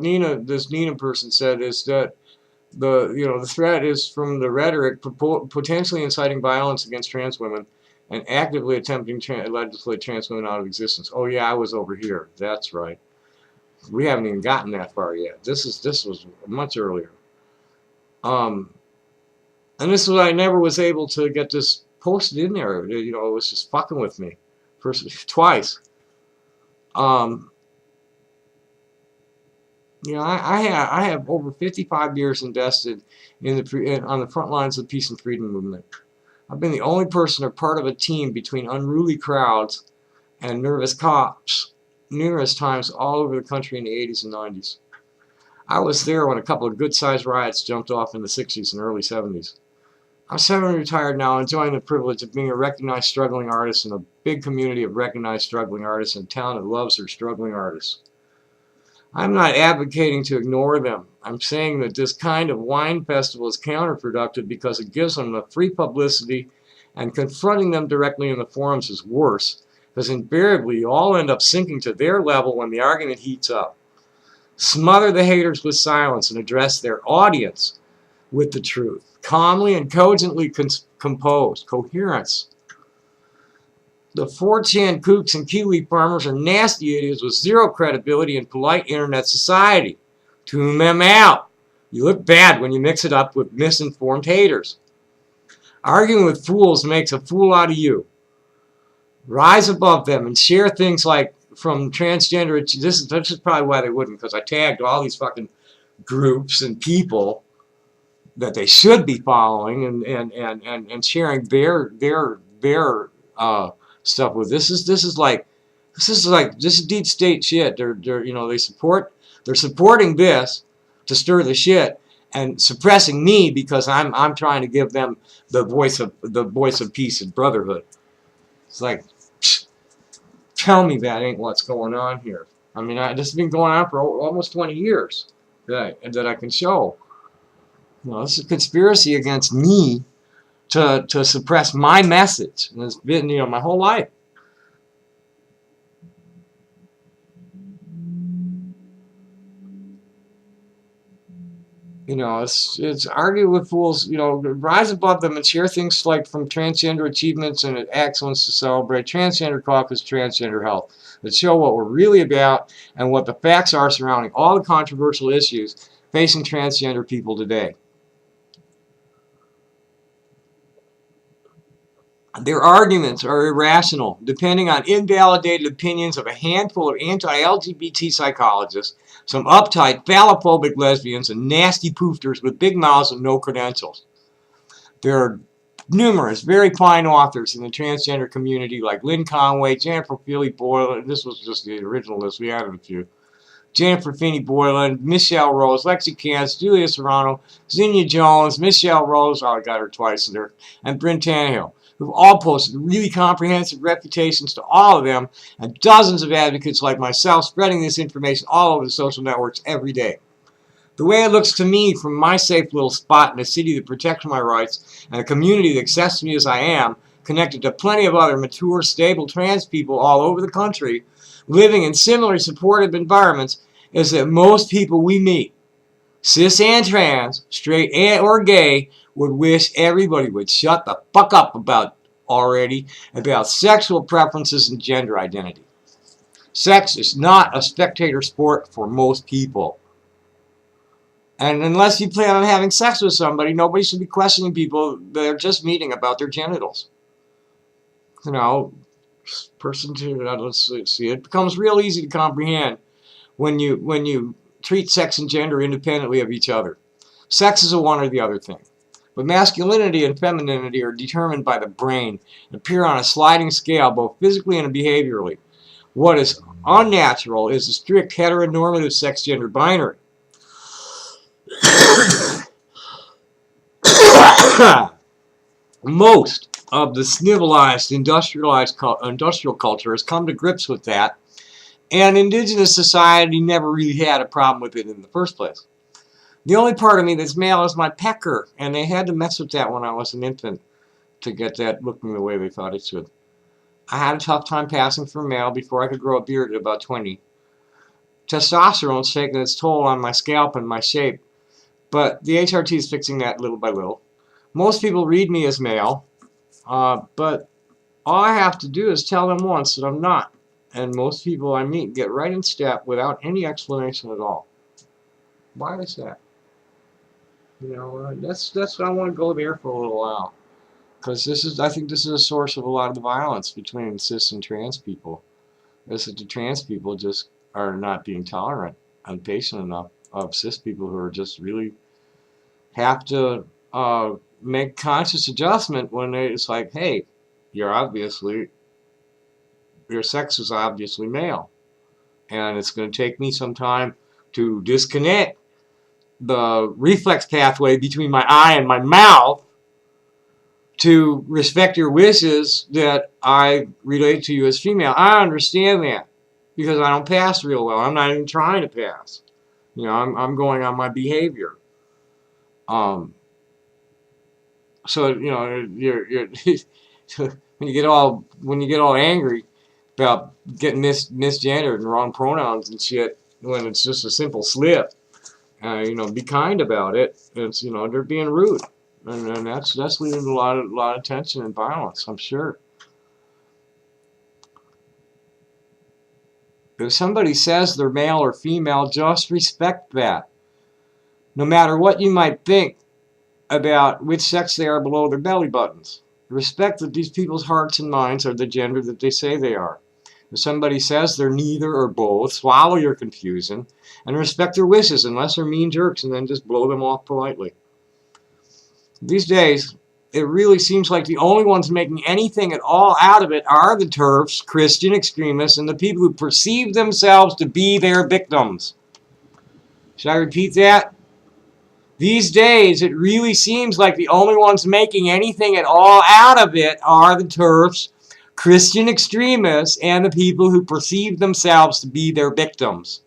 this Nina person said is that the threat is from the rhetoric potentially inciting violence against trans women and actively attempting to legislate trans women out of existence. Oh yeah, I was over here. That's right. We haven't even gotten that far yet. This was much earlier. And this was, I never was able to get this posted in there. It was just fucking with me, twice. I have over 55 years invested on the front lines of the peace and freedom movement. I've been the only person or part of a team between unruly crowds and nervous cops numerous times all over the country in the 80s and 90s. I was there when a couple of good-sized riots jumped off in the 60s and early 70s. I'm semi-retired now, enjoying the privilege of being a recognized struggling artist in a big community of recognized struggling artists in a town that loves their struggling artists. I'm not advocating to ignore them. I'm saying that this kind of wine festival is counterproductive because it gives them the free publicity, and confronting them directly in the forums is worse, because invariably you all end up sinking to their level when the argument heats up. Smother the haters with silence and address their audience with the truth. Calmly and cogently composed. Coherence. The 4chan kooks and kiwi farmers are nasty idiots with zero credibility in polite internet society. Tune them out. You look bad when you mix it up with misinformed haters. Arguing with fools makes a fool out of you. Rise above them and share things like from transgender. This is probably why they wouldn't, because I tagged all these fucking groups and people that they should be following and sharing their stuff with. This is deep state shit. They're supporting this to stir the shit and suppressing me because I'm trying to give them the voice of peace and brotherhood. It's like, tell me that ain't what's going on here. I mean, this has been going on for almost 20 years that I can show. This is a conspiracy against me to suppress my message. And it's been, my whole life. It's argue with fools, rise above them and share things like from transgender achievements and excellence to celebrate transgender caucus, transgender health, that show what we're really about and what the facts are surrounding all the controversial issues facing transgender people today. Their arguments are irrational, depending on invalidated opinions of a handful of anti-LGBT psychologists, some uptight, phallophobic lesbians, and nasty poofters with big mouths and no credentials. There are numerous very fine authors in the transgender community like Lynn Conway, Jennifer Feely Boylan. This was just the original list. We added a few. Jennifer Feeney Boylan, Michelle Rose, Lexi Kantz, Julia Serrano, Zinnia Jones, Michelle Rose, I got her twice there, and Bryn Tannehill, who've all posted really comprehensive reputations to all of them, and dozens of advocates like myself spreading this information all over the social networks every day. The way it looks to me from my safe little spot in a city that protects my rights and a community that accepts me as I am, connected to plenty of other mature, stable trans people all over the country, living in similarly supportive environments, is that most people we meet, cis and trans, straight and or gay, would wish everybody would shut the fuck up about sexual preferences and gender identity. Sex is not a spectator sport for most people. And unless you plan on having sex with somebody, nobody should be questioning people they're just meeting about their genitals. You know, person to let's see. It becomes real easy to comprehend when you treat sex and gender independently of each other. Sex is a one or the other thing. But masculinity and femininity are determined by the brain and appear on a sliding scale, both physically and behaviorally. What is unnatural is the strict heteronormative sex-gender binary. Most of the civilized, industrial culture has come to grips with that, and indigenous society never really had a problem with it in the first place. The only part of me that's male is my pecker, and they had to mess with that when I was an infant to get that looking the way they thought it should. I had a tough time passing for male before I could grow a beard at about 20. Testosterone's taken its toll on my scalp and my shape, but the HRT is fixing that little by little. Most people read me as male, but all I have to do is tell them once that I'm not. And most people I meet get right in step without any explanation at all. Why is that? You know, that's what I want to go there for a little while, because I think this is a source of a lot of the violence between cis and trans people. Is that the trans people just are not being tolerant and patient enough of cis people who are just really have to make conscious adjustment when it's like, hey, your sex is obviously male, and it's going to take me some time to disconnect the reflex pathway between my eye and my mouth to respect your wishes that I relate to you as female. I understand that because I don't pass real well. I'm not even trying to pass. You know, I'm going on my behavior. So you know, you're when you get all angry about getting misgendered and wrong pronouns and shit, when it's just a simple slip, you know, be kind about it. It's, you know, they're being rude, and that's leading to a lot of tension and violence, I'm sure. If somebody says they're male or female, just respect that. No matter what you might think about which sex they are below their belly buttons. Respect that these people's hearts and minds are the gender that they say they are. If somebody says they're neither or both, swallow your confusion and respect their wishes unless they're mean jerks, and then just blow them off politely. These days, it really seems like the only ones making anything at all out of it are the TERFs, Christian extremists, and the people who perceive themselves to be their victims. Should I repeat that? These days, it really seems like the only ones making anything at all out of it are the TERFs, Christian extremists, and the people who perceive themselves to be their victims.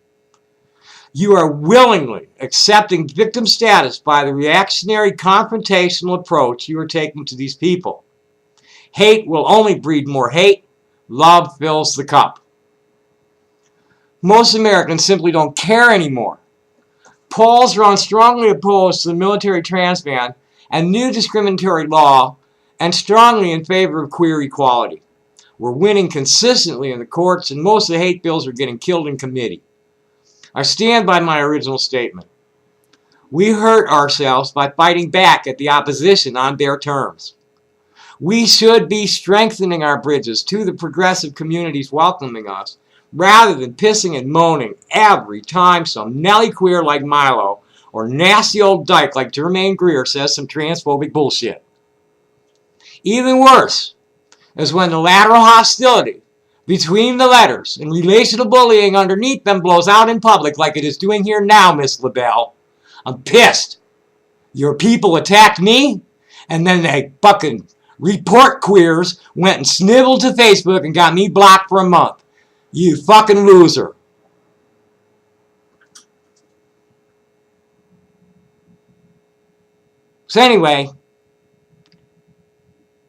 You are willingly accepting victim status by the reactionary confrontational approach you are taking to these people. Hate will only breed more hate. Love fills the cup. Most Americans simply don't care anymore. Polls run strongly opposed to the military trans ban and new discriminatory law, and strongly in favor of queer equality. We're winning consistently in the courts, and most of the hate bills are getting killed in committee. I stand by my original statement. We hurt ourselves by fighting back at the opposition on their terms. We should be strengthening our bridges to the progressive communities welcoming us, rather than pissing and moaning every time some Nelly queer like Milo or nasty old dyke like Jermaine Greer says some transphobic bullshit. Even worse is when the lateral hostility between the letters and relational bullying underneath them blows out in public like it is doing here now, Miss LaBelle. I'm pissed. Your people attacked me, and then they fucking report queers went and snivelled to Facebook and got me blocked for a month. You fucking loser. So anyway,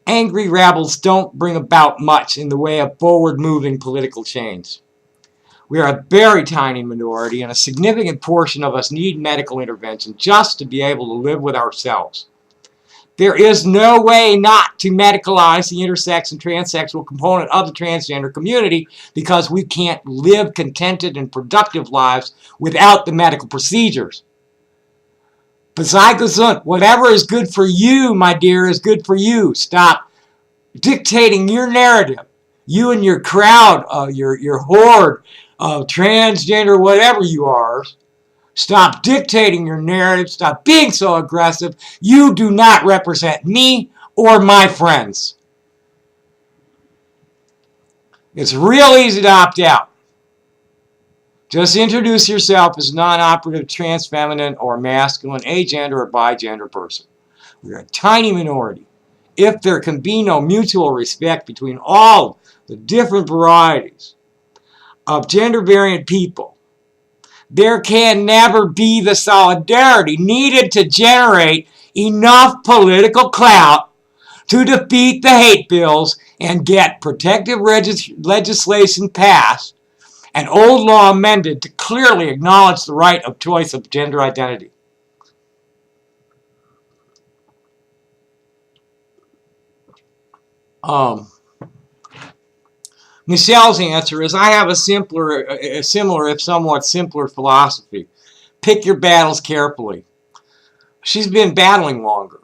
angry rabbles don't bring about much in the way of forward-moving political change. We are a very tiny minority, and a significant portion of us need medical intervention just to be able to live with ourselves. There is no way not to medicalize the intersex and transsexual component of the transgender community because we can't live contented and productive lives without the medical procedures. Besides, whatever is good for you, my dear, is good for you. Stop dictating your narrative. You and your crowd, your horde of transgender whatever you are. Stop dictating your narrative. Stop being so aggressive. You do not represent me or my friends. It's real easy to opt out. Just introduce yourself as non-operative, trans, feminine, or masculine, agender, or bigender person. We're a tiny minority. If there can be no mutual respect between all the different varieties of gender variant people, there can never be the solidarity needed to generate enough political clout to defeat the hate bills and get protective legislation passed and old law amended to clearly acknowledge the right of choice of gender identity. Michelle's answer is, I have a similar, if somewhat simpler philosophy. Pick your battles carefully. She's been battling longer.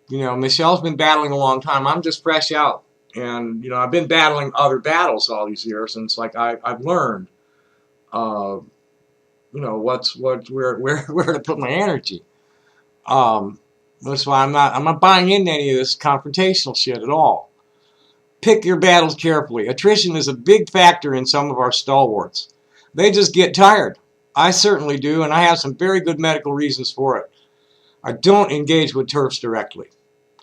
Michelle's been battling a long time. I'm just fresh out. And, I've been battling other battles all these years. And it's like I've learned, where to put my energy. That's why I'm not buying into any of this confrontational shit at all. Pick your battles carefully. Attrition is a big factor in some of our stalwarts. They just get tired. I certainly do, and I have some very good medical reasons for it. I don't engage with TERFs directly.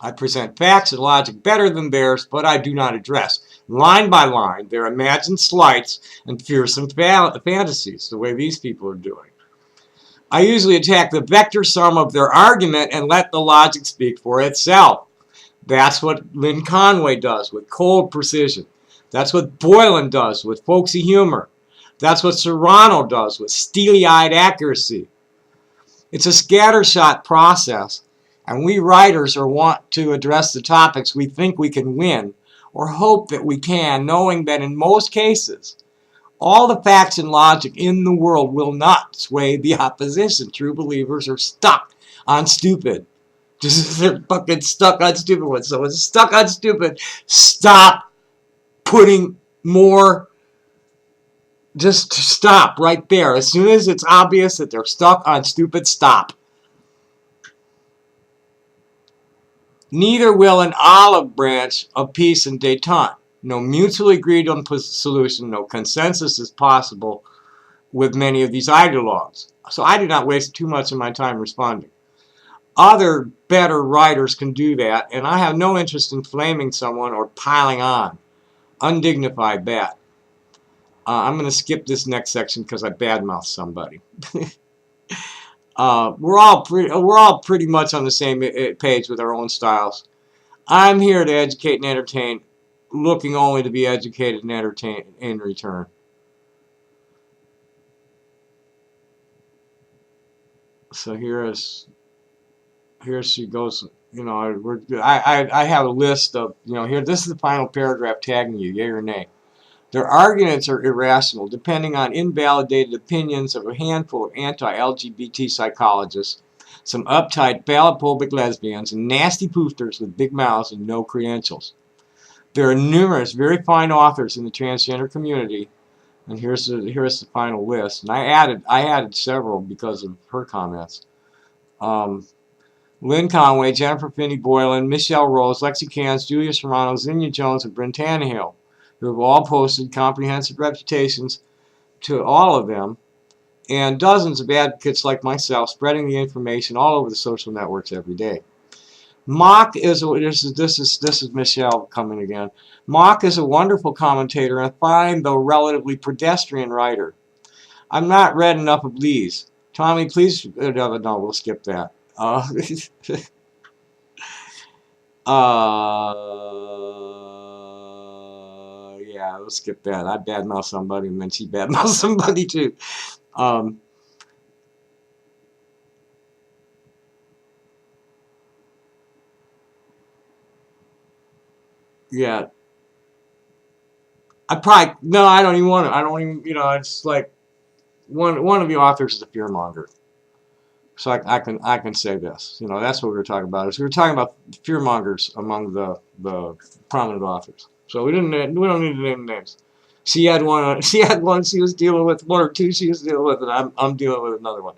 I present facts and logic better than theirs, but I do not address, line by line, their imagined slights and fearsome fantasies, the way these people are doing. I usually attack the vector sum of their argument and let the logic speak for itself. That's what Lynn Conway does with cold precision. That's what Boylan does with folksy humor. That's what Serrano does with steely-eyed accuracy. It's a scattershot process, and we writers want to address the topics we think we can win, or hope that we can, knowing that in most cases, all the facts and logic in the world will not sway the opposition. True believers are stuck on stupid. They're fucking stuck on stupid ones. So it's stuck on stupid. Stop putting more. Just stop right there. As soon as it's obvious that they're stuck on stupid, stop. Neither will an olive branch of peace and détente. No mutually agreed on solution, no consensus is possible with many of these ideologues. So I do not waste too much of my time responding. Other better writers can do that, and I have no interest in flaming someone or piling on. Undignified that. I'm going to skip this next section because I badmouthed somebody. We're all pretty much on the same page with our own styles. I'm here to educate and entertain, looking only to be educated and entertained in return. So here she goes. I have a list of, here, this is the final paragraph tagging you, yay or nay. Their arguments are irrational, depending on invalidated opinions of a handful of anti-LGBT psychologists some uptight, phallophobic lesbians, and nasty poofers with big mouths and no credentials. There are numerous very fine authors in the transgender community, and here's the final list. And I added several because of her comments. Lynn Conway, Jennifer Finney Boylan, Michelle Rose, Lexi Cans, Julia Serrano, Zinnia Jones, and Bryn Tannehill, who have all posted comprehensive reputations to all of them, and dozens of advocates like myself spreading the information all over the social networks every day. Mock is this is Michelle coming again. Mock is a wonderful commentator and a fine though relatively pedestrian writer. I've not read enough of Lee's. Tommy, please no, we'll skip that. Yeah, we'll skip that. I badmouth somebody and then she badmouth somebody too. Yeah. I don't even want to. I don't even, it's like one of the authors is a fearmonger. So I can say this. That's what we were talking about. Is we were talking about fearmongers among the prominent authors. So we don't need to name names. She had one she was dealing with, one or two she was dealing with, and I'm dealing with another one.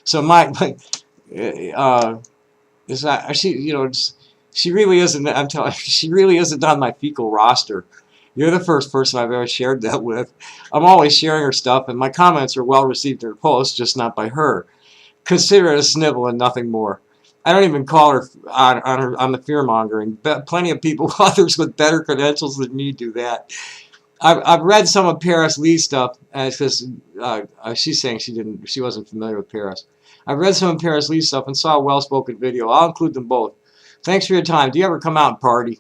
So is that she really isn't. I'm telling you, she really isn't on my fecal roster. You're the first person I've ever shared that with. I'm always sharing her stuff, and my comments are well received in her posts, just not by her. Consider it a snivel and nothing more. I don't even call her on the fear mongering. Plenty of people, others with better credentials than me, do that. I've read some of Paris Lee's stuff because she's saying she wasn't familiar with Paris. I've read some of Paris Lee's stuff and saw a well-spoken video. I'll include them both. Thanks for your time. Do you ever come out and party?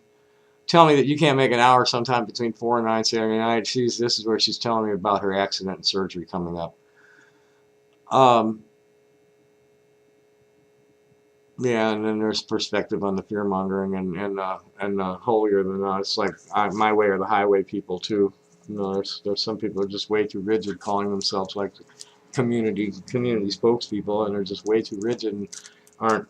Tell me that you can't make an hour sometime between 4 and 9 Saturday night. This is where she's telling me about her accident and surgery coming up. Yeah, and then there's perspective on the fear mongering and holier than thou. It's like my way or the highway people too. There's some people who are just way too rigid, calling themselves like community spokespeople, and they're just way too rigid and aren't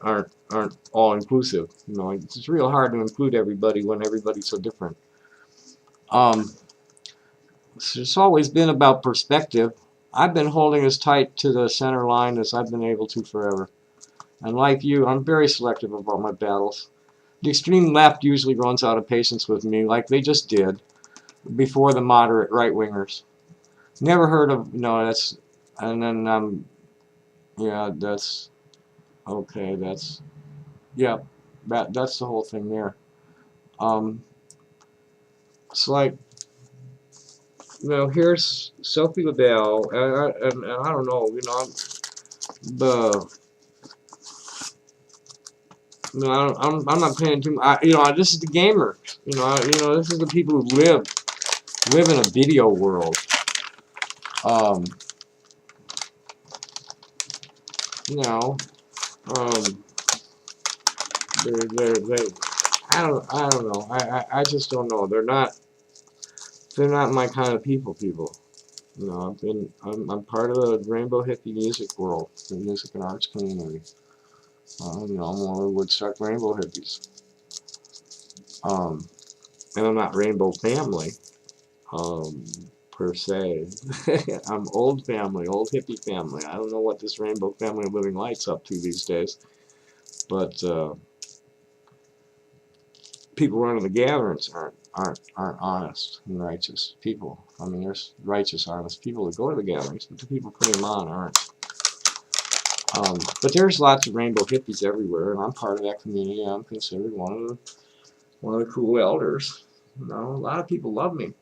all inclusive. It's real hard to include everybody when everybody's so different. It's always been about perspective. I've been holding as tight to the center line as I've been able to forever. And like you, I'm very selective about my battles. The extreme left usually runs out of patience with me, like they just did before the moderate right-wingers. Never heard of, that's, and then, yeah, that's, okay, that's, yeah, that's the whole thing there. It's like, here's Sophie LaBelle, and I don't know, I'm not paying too much. This is the gamers. This is the people who live in a video world. They I don't know. I just don't know. They're not my kind of people. I'm part of the rainbow hippie music world, the music and arts community. I'm one of the Woodstock rainbow hippies. And I'm not rainbow family, per se. I'm old family, old hippie family. I don't know what this rainbow family of living light's up to these days, but people running the gatherings aren't honest and righteous people. I mean, there's righteous, honest people that go to the gatherings, but the people putting them on aren't. But there's lots of rainbow hippies everywhere, and I'm part of that community. I'm considered one of the cool elders. A lot of people love me,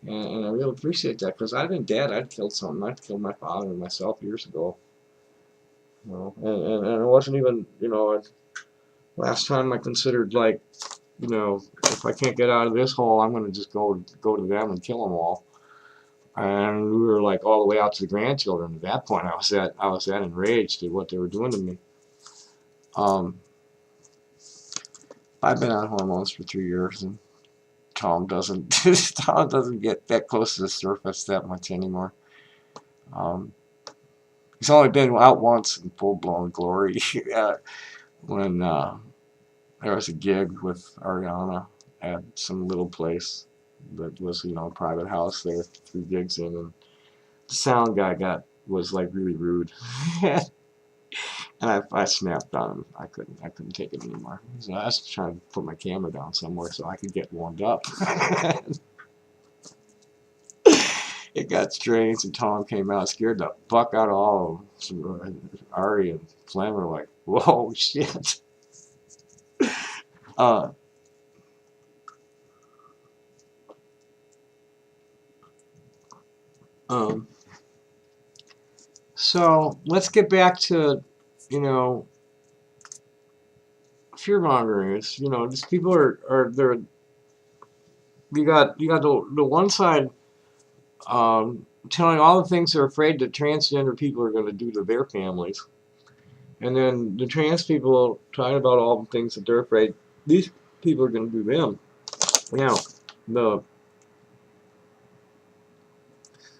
and I really appreciate that, because I've been dead. I'd killed something. I'd killed my father and myself years ago. And it wasn't even, last time I considered, like, if I can't get out of this hole, I'm going to just go to them and kill them all. And we were like all the way out to the grandchildren. At that point, I was that enraged at what they were doing to me. I've been on hormones for 3 years, and Tom doesn't get that close to the surface that much anymore. He's only been out once in full-blown glory when there was a gig with Ariana at some little place that was, you know, a private house there, threw gigs in, and the sound guy was like really rude. And I snapped on him. I couldn't take it anymore. So I was trying to put my camera down somewhere so I could get warmed up. It got strange, and Tom came out, scared the fuck out of all of them. Ari and Flem were like, "Whoa, shit!" Uh, um, so let's get back to, you know, fear mongering. Is, you know, just people are they're you got the one side telling all the things they're afraid that transgender people are going to do to their families, and then the trans people talking about all the things that they're afraid these people are going to do them. Now, the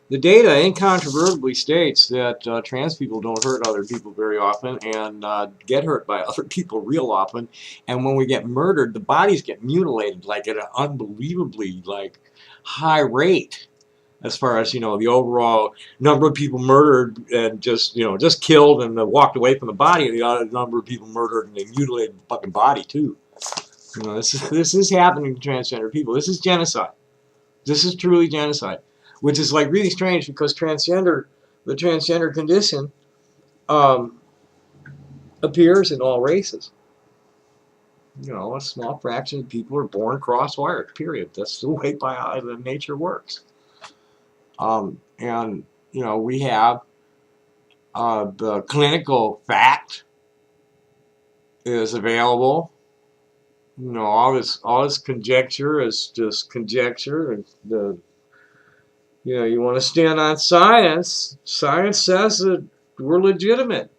the data incontrovertibly states that trans people don't hurt other people very often and get hurt by other people real often. And when we get murdered, the bodies get mutilated like at an unbelievably like high rate, as far as, you know, the overall number of people murdered and just, you know, just killed and walked away from the body, and the other number of people murdered and they mutilated the fucking body too. You know, this is happening to transgender people. This is genocide. This is truly genocide, which is like really strange because the transgender condition um, appears in all races. You know, a small fraction of people are born cross-wired. Period. That's the way the nature works. And you know, we have the clinical fact is available. You know, all this conjecture is just conjecture, and you know, you want to stand on science. Science says that we're legitimate.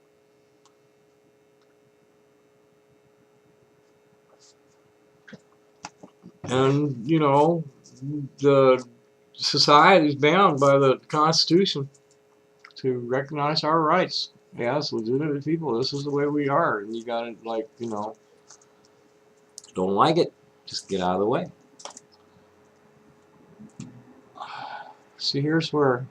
And, you know, the society is bound by the Constitution to recognize our rights as legitimate people. This is the way we are. And you gotta, like, you know, don't like it, just get out of the way. See, here's where,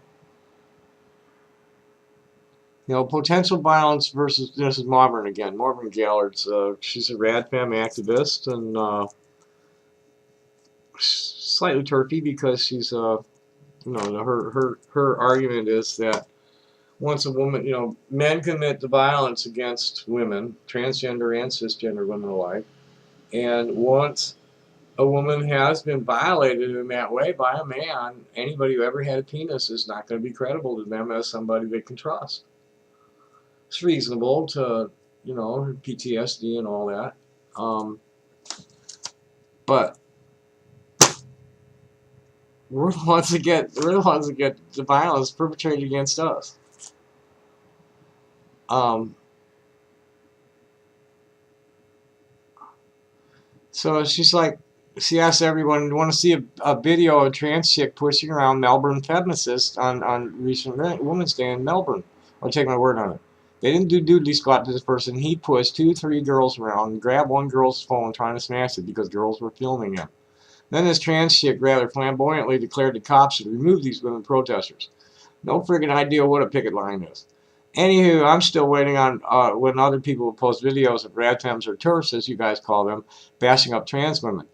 you know, potential violence versus, this is Marvin again, Marvin Gallard's, she's a RadFem activist, and slightly turfy because she's, you know, her argument is that once a woman, you know, men commit the violence against women, transgender and cisgender women alike, and once a woman has been violated in that way by a man, anybody who ever had a penis is not going to be credible to them as somebody they can trust. It's reasonable to, you know, PTSD and all that, but we're the ones that get the violence perpetrated against us. So she's like, she asks everyone, want to see a video of a trans chick pushing around Melbourne feminists on recent Women's Day in Melbourne. I'll take my word on it. They didn't do doodly squat to this person. He pushed 2-3 girls around and grabbed one girl's phone trying to smash it because girls were filming him. Then this trans chick rather flamboyantly declared the cops should remove these women protesters. No friggin' idea what a picket line is. Anywho, I'm still waiting on when other people will post videos of radfems or TERFs, as you guys call them, bashing up trans women.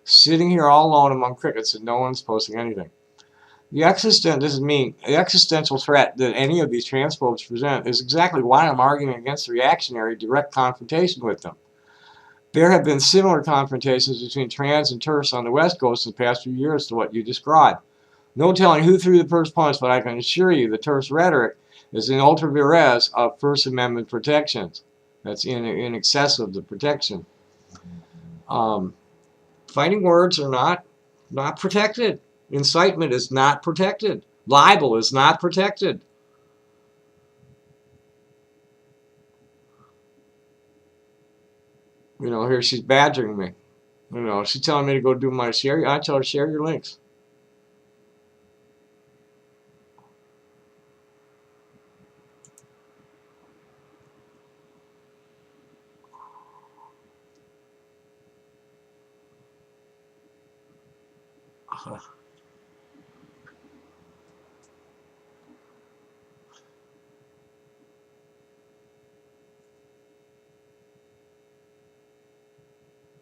Sitting here all alone among crickets and no one's posting anything. The existential threat that any of these transphobes present is exactly why I'm arguing against the reactionary direct confrontation with them. There have been similar confrontations between trans and TERFs on the West Coast in the past few years to what you described. No telling who threw the first punch, but I can assure you the TERF's rhetoric is in ultra vires of First Amendment protections. That's in excess of the protection. Fighting words are not protected. Incitement is not protected. Libel is not protected. You know, here she's badgering me. You know, she's telling me to go do my share. I tell her, share your links.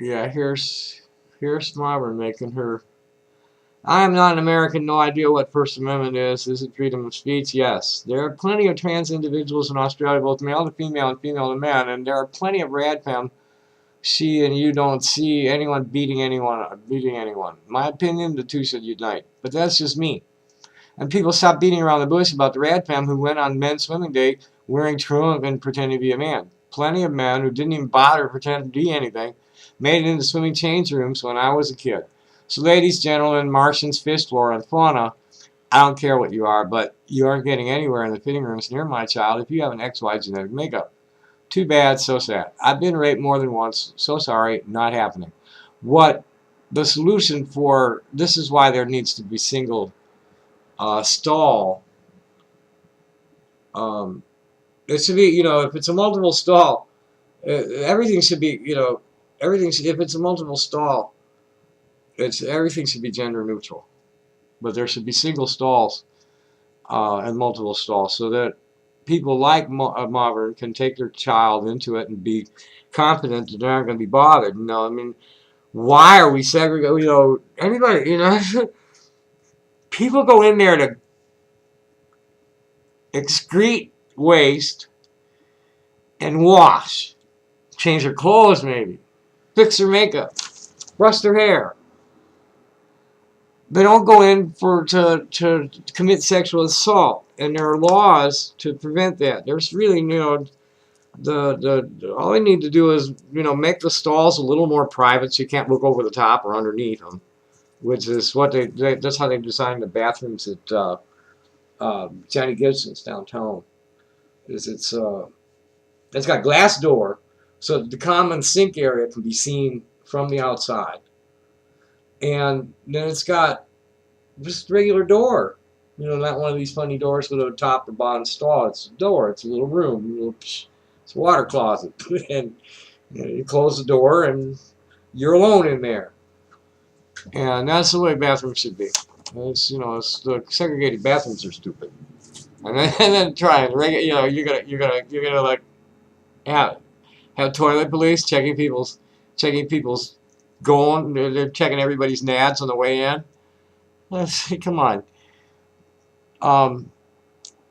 Yeah, here's Marvin making her. I am not an American, no idea what First Amendment is. Is it freedom of speech? Yes. There are plenty of trans individuals in Australia, both male to female and female to man, and there are plenty of radfem. She and you don't see anyone beating anyone. My opinion, the two should unite. But that's just me. And people stop beating around the bush about the radfem who went on men's swimming day wearing trunk and pretending to be a man. Plenty of men who didn't even bother to pretend to be anything made it into swimming change rooms when I was a kid. So ladies, gentlemen, Martians, fish, flora, and fauna, I don't care what you are, but you aren't getting anywhere in the fitting rooms near my child if you have an XY genetic makeup. Too bad, so sad. I've been raped more than once. So sorry, not happening. What the solution for this is why there needs to be single stall. It should be, if it's a multiple stall, everything should be, if it's a multiple stall, everything should be gender neutral. But there should be single stalls and multiple stalls so that people like Modern can take their child into it and be confident that they're not going to be bothered. I mean, why are we segregating? Anybody, people go in there to excrete waste and wash, change their clothes maybe, fix their makeup, brush their hair. They don't go in to commit sexual assault, and there are laws to prevent that. There's really, all they need to do is, make the stalls a little more private so you can't look over the top or underneath them, which is what that's how they designed the bathrooms at Johnny Gibson's downtown. It's got glass door, so the common sink area can be seen from the outside. And then it's got just a regular door. Not one of these funny doors with a top or bottom stall. It's a door. It's a little room. It's a water closet. And you close the door and you're alone in there. And that's the way bathrooms should be. It's the segregated bathrooms are stupid. And then try and you're gonna like have toilet police checking people's going. They're checking everybody's nads on the way in. Come on.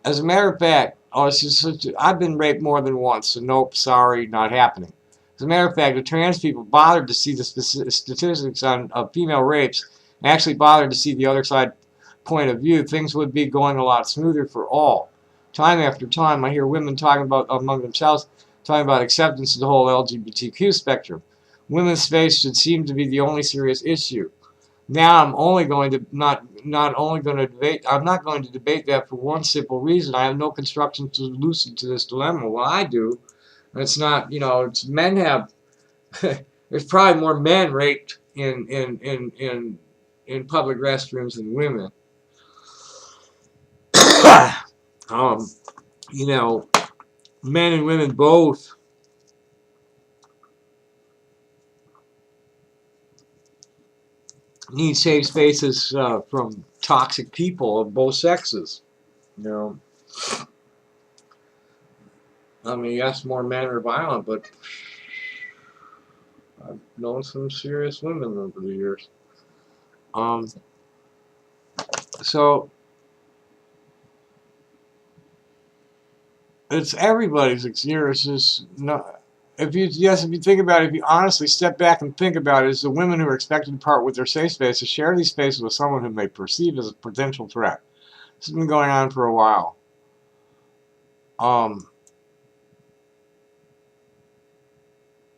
As a matter of fact, I've been raped more than once, so nope, sorry, not happening. As a matter of fact, if trans people bothered to see the statistics of female rapes, and actually bothered to see the other side point of view, things would be going a lot smoother for all. Time after time, I hear women talking about among themselves, talking about acceptance of the whole LGBTQ spectrum. Women's space should seem to be the only serious issue. Now I'm only going to not only going to debate. I'm not going to debate that for one simple reason. I have no constructive solution to this dilemma. Well, I do. It's not. It's men have. There's probably more men raped in public restrooms than women. Men and women both need safe spaces from toxic people of both sexes. I mean, yes, more men are violent, but I've known some serious women over the years. So it's everybody's experience. If you think about it, if you honestly step back and think about it, it's the women who are expected to part with their safe space to share these spaces with someone whom they perceive as a potential threat. This has been going on for a while.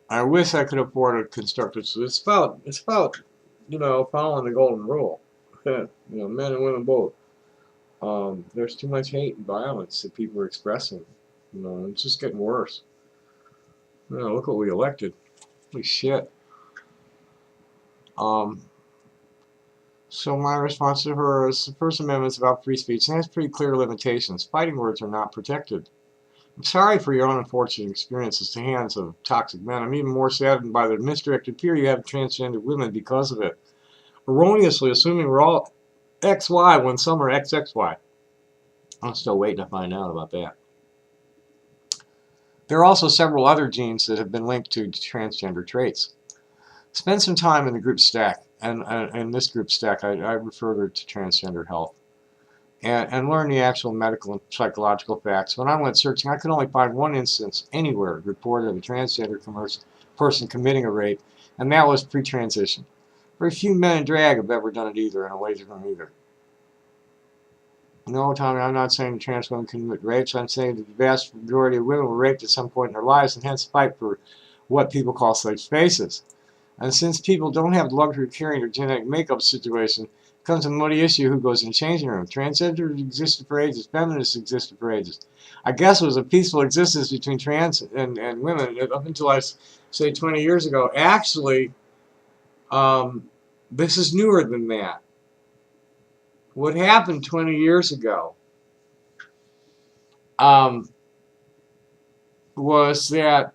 I wish I could afford a constructive solution. It's about following the golden rule. Men and women both. There's too much hate and violence that people are expressing. It's just getting worse. Look what we elected. Holy shit. So my response to her is the First Amendment is about free speech and has pretty clear limitations. Fighting words are not protected. I'm sorry for your unfortunate experiences at the hands of toxic men. I'm even more saddened by the misdirected fear you have of transgender women because of it. erroneously assuming we're all XY when some are XXY. I'm still waiting to find out about that. There are also several other genes that have been linked to transgender traits. Spend some time in the group stack, and in this group stack I refer to transgender health, and learn the actual medical and psychological facts. When I went searching, I could only find one instance anywhere reported of a transgender person committing a rape, and that was pre-transition. Very few men in drag have ever done it either, and away from either. No, Tommy, I'm not saying trans women commit rapes. I'm saying that the vast majority of women were raped at some point in their lives and hence fight for what people call safe spaces. And since people don't have the luxury of carrying their genetic makeup situation, it becomes a muddy issue who goes in the changing room. Transgenders existed for ages. Feminists existed for ages. I guess it was a peaceful existence between trans and women up until I say 20 years ago. Actually, this is newer than that. What happened 20 years ago was that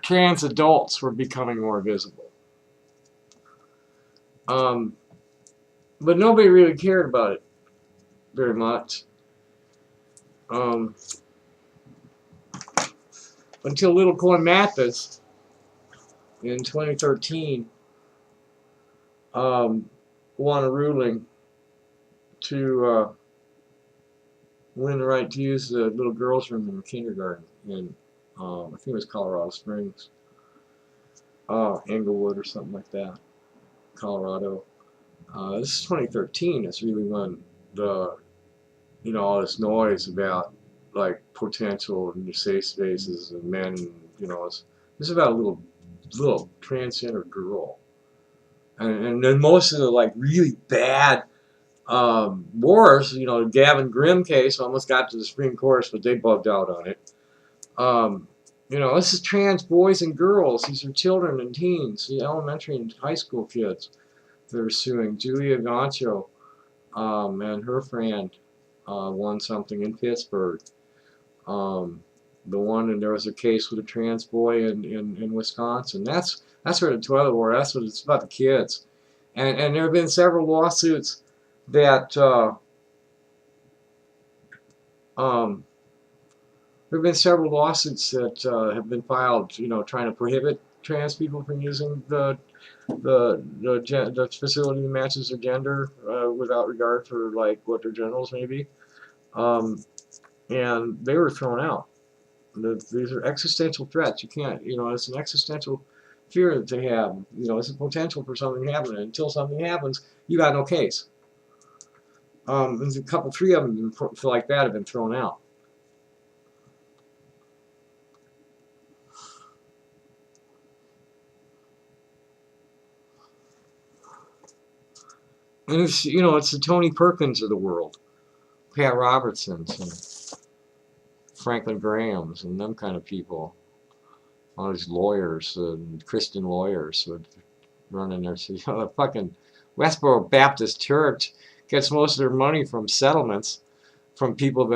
trans adults were becoming more visible. But nobody really cared about it very much. Until Little Coin Mathis in 2013 won a ruling to win the right to use the little girls' room in the kindergarten in, I think it was Colorado Springs, Englewood or something like that, Colorado. This is 2013. It's really when the, all this noise about like potential and safe spaces and men, it's about a little transgender girl, and then most of the like really bad wars, the Gavin Grimm case almost got to the Supreme Court, but they bugged out on it. This is trans boys and girls. These are children and teens, the elementary and high school kids that are suing. Julia Gancho and her friend won something in Pittsburgh. And there was a case with a trans boy in Wisconsin. That's where the toilet war. That's what it's about, the kids. And there have been several lawsuits that there have been several lawsuits that have been filed, trying to prohibit trans people from using the facility that matches their gender without regard for like what their genitals may be, and they were thrown out. These are existential threats. You can't, it's an existential fear that they have. It's a potential for something happening. Until something happens, you got no case. There's three of them like that have been thrown out. And it's the Tony Perkins of the world, Pat Robertsons and Franklin Grahams and them kind of people. All these lawyers and Christian lawyers would run in there. The fucking Westboro Baptist Church gets most of their money from settlements from people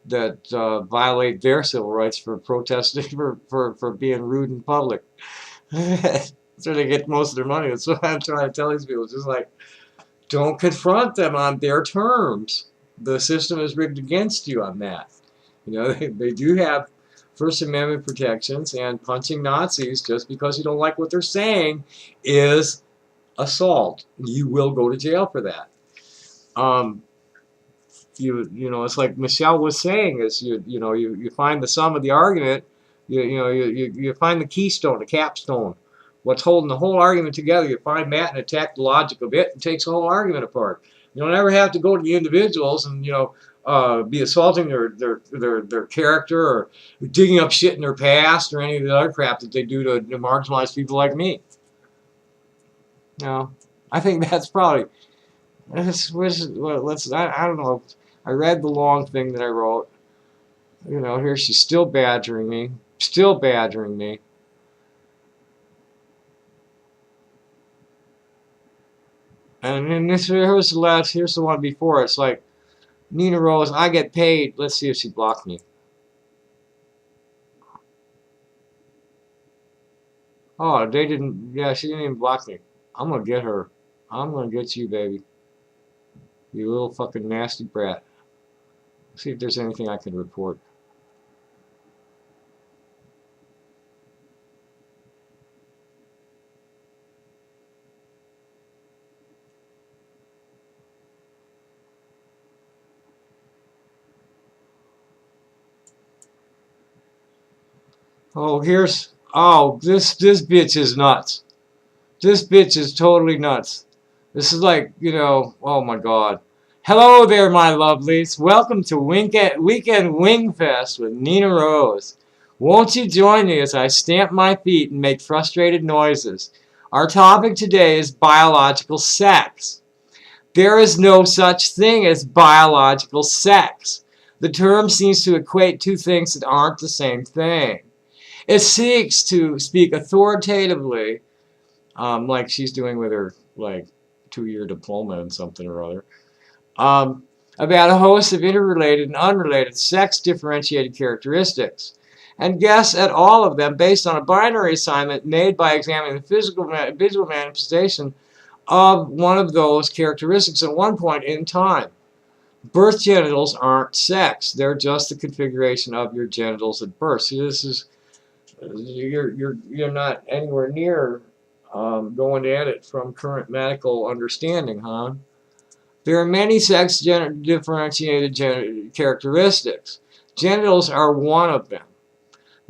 that violate their civil rights for protesting for being rude in public. That's where they get most of their money. That's what I'm trying to tell these people. It's just like, don't confront them on their terms. The system is rigged against you on that. They do have First Amendment protections, and punching Nazis just because you don't like what they're saying is assault. You will go to jail for that. It's like Michelle was saying, is you find the sum of the argument, you find the keystone, the capstone, what's holding the whole argument together. You find that and attack the logic of it, and takes the whole argument apart. You don't ever have to go to the individuals and be assaulting their character or digging up shit in their past or any of the other crap that they do to marginalize people like me. I think that's probably. I don't know. I read the long thing that I wrote. Here she's still badgering me. Still badgering me. And then here's the last. Here's the one before. It's like, Nina Rose, I get paid. Let's see if she blocked me. Oh, they didn't. Yeah, she didn't even block me. I'm gonna get her. I'm gonna get you, baby. You little fucking nasty brat. See if there's anything I can report. Oh, this bitch is nuts. This bitch is totally nuts. This is like, oh my god. Hello there, my lovelies. Welcome to Weekend Wing Fest with Nina Rose. Won't you join me as I stamp my feet and make frustrated noises? Our topic today is biological sex. There is no such thing as biological sex. The term seems to equate two things that aren't the same thing. It seeks to speak authoritatively, like she's doing with her like 2-year diploma in something or other, about a host of interrelated and unrelated sex differentiated characteristics, and guess at all of them based on a binary assignment made by examining the visual manifestation of one of those characteristics at one point in time. Birth genitals aren't sex; they're just the configuration of your genitals at birth. See, this is you're not anywhere near going at it from current medical understanding, huh? There are many sex differentiated characteristics. Genitals are one of them.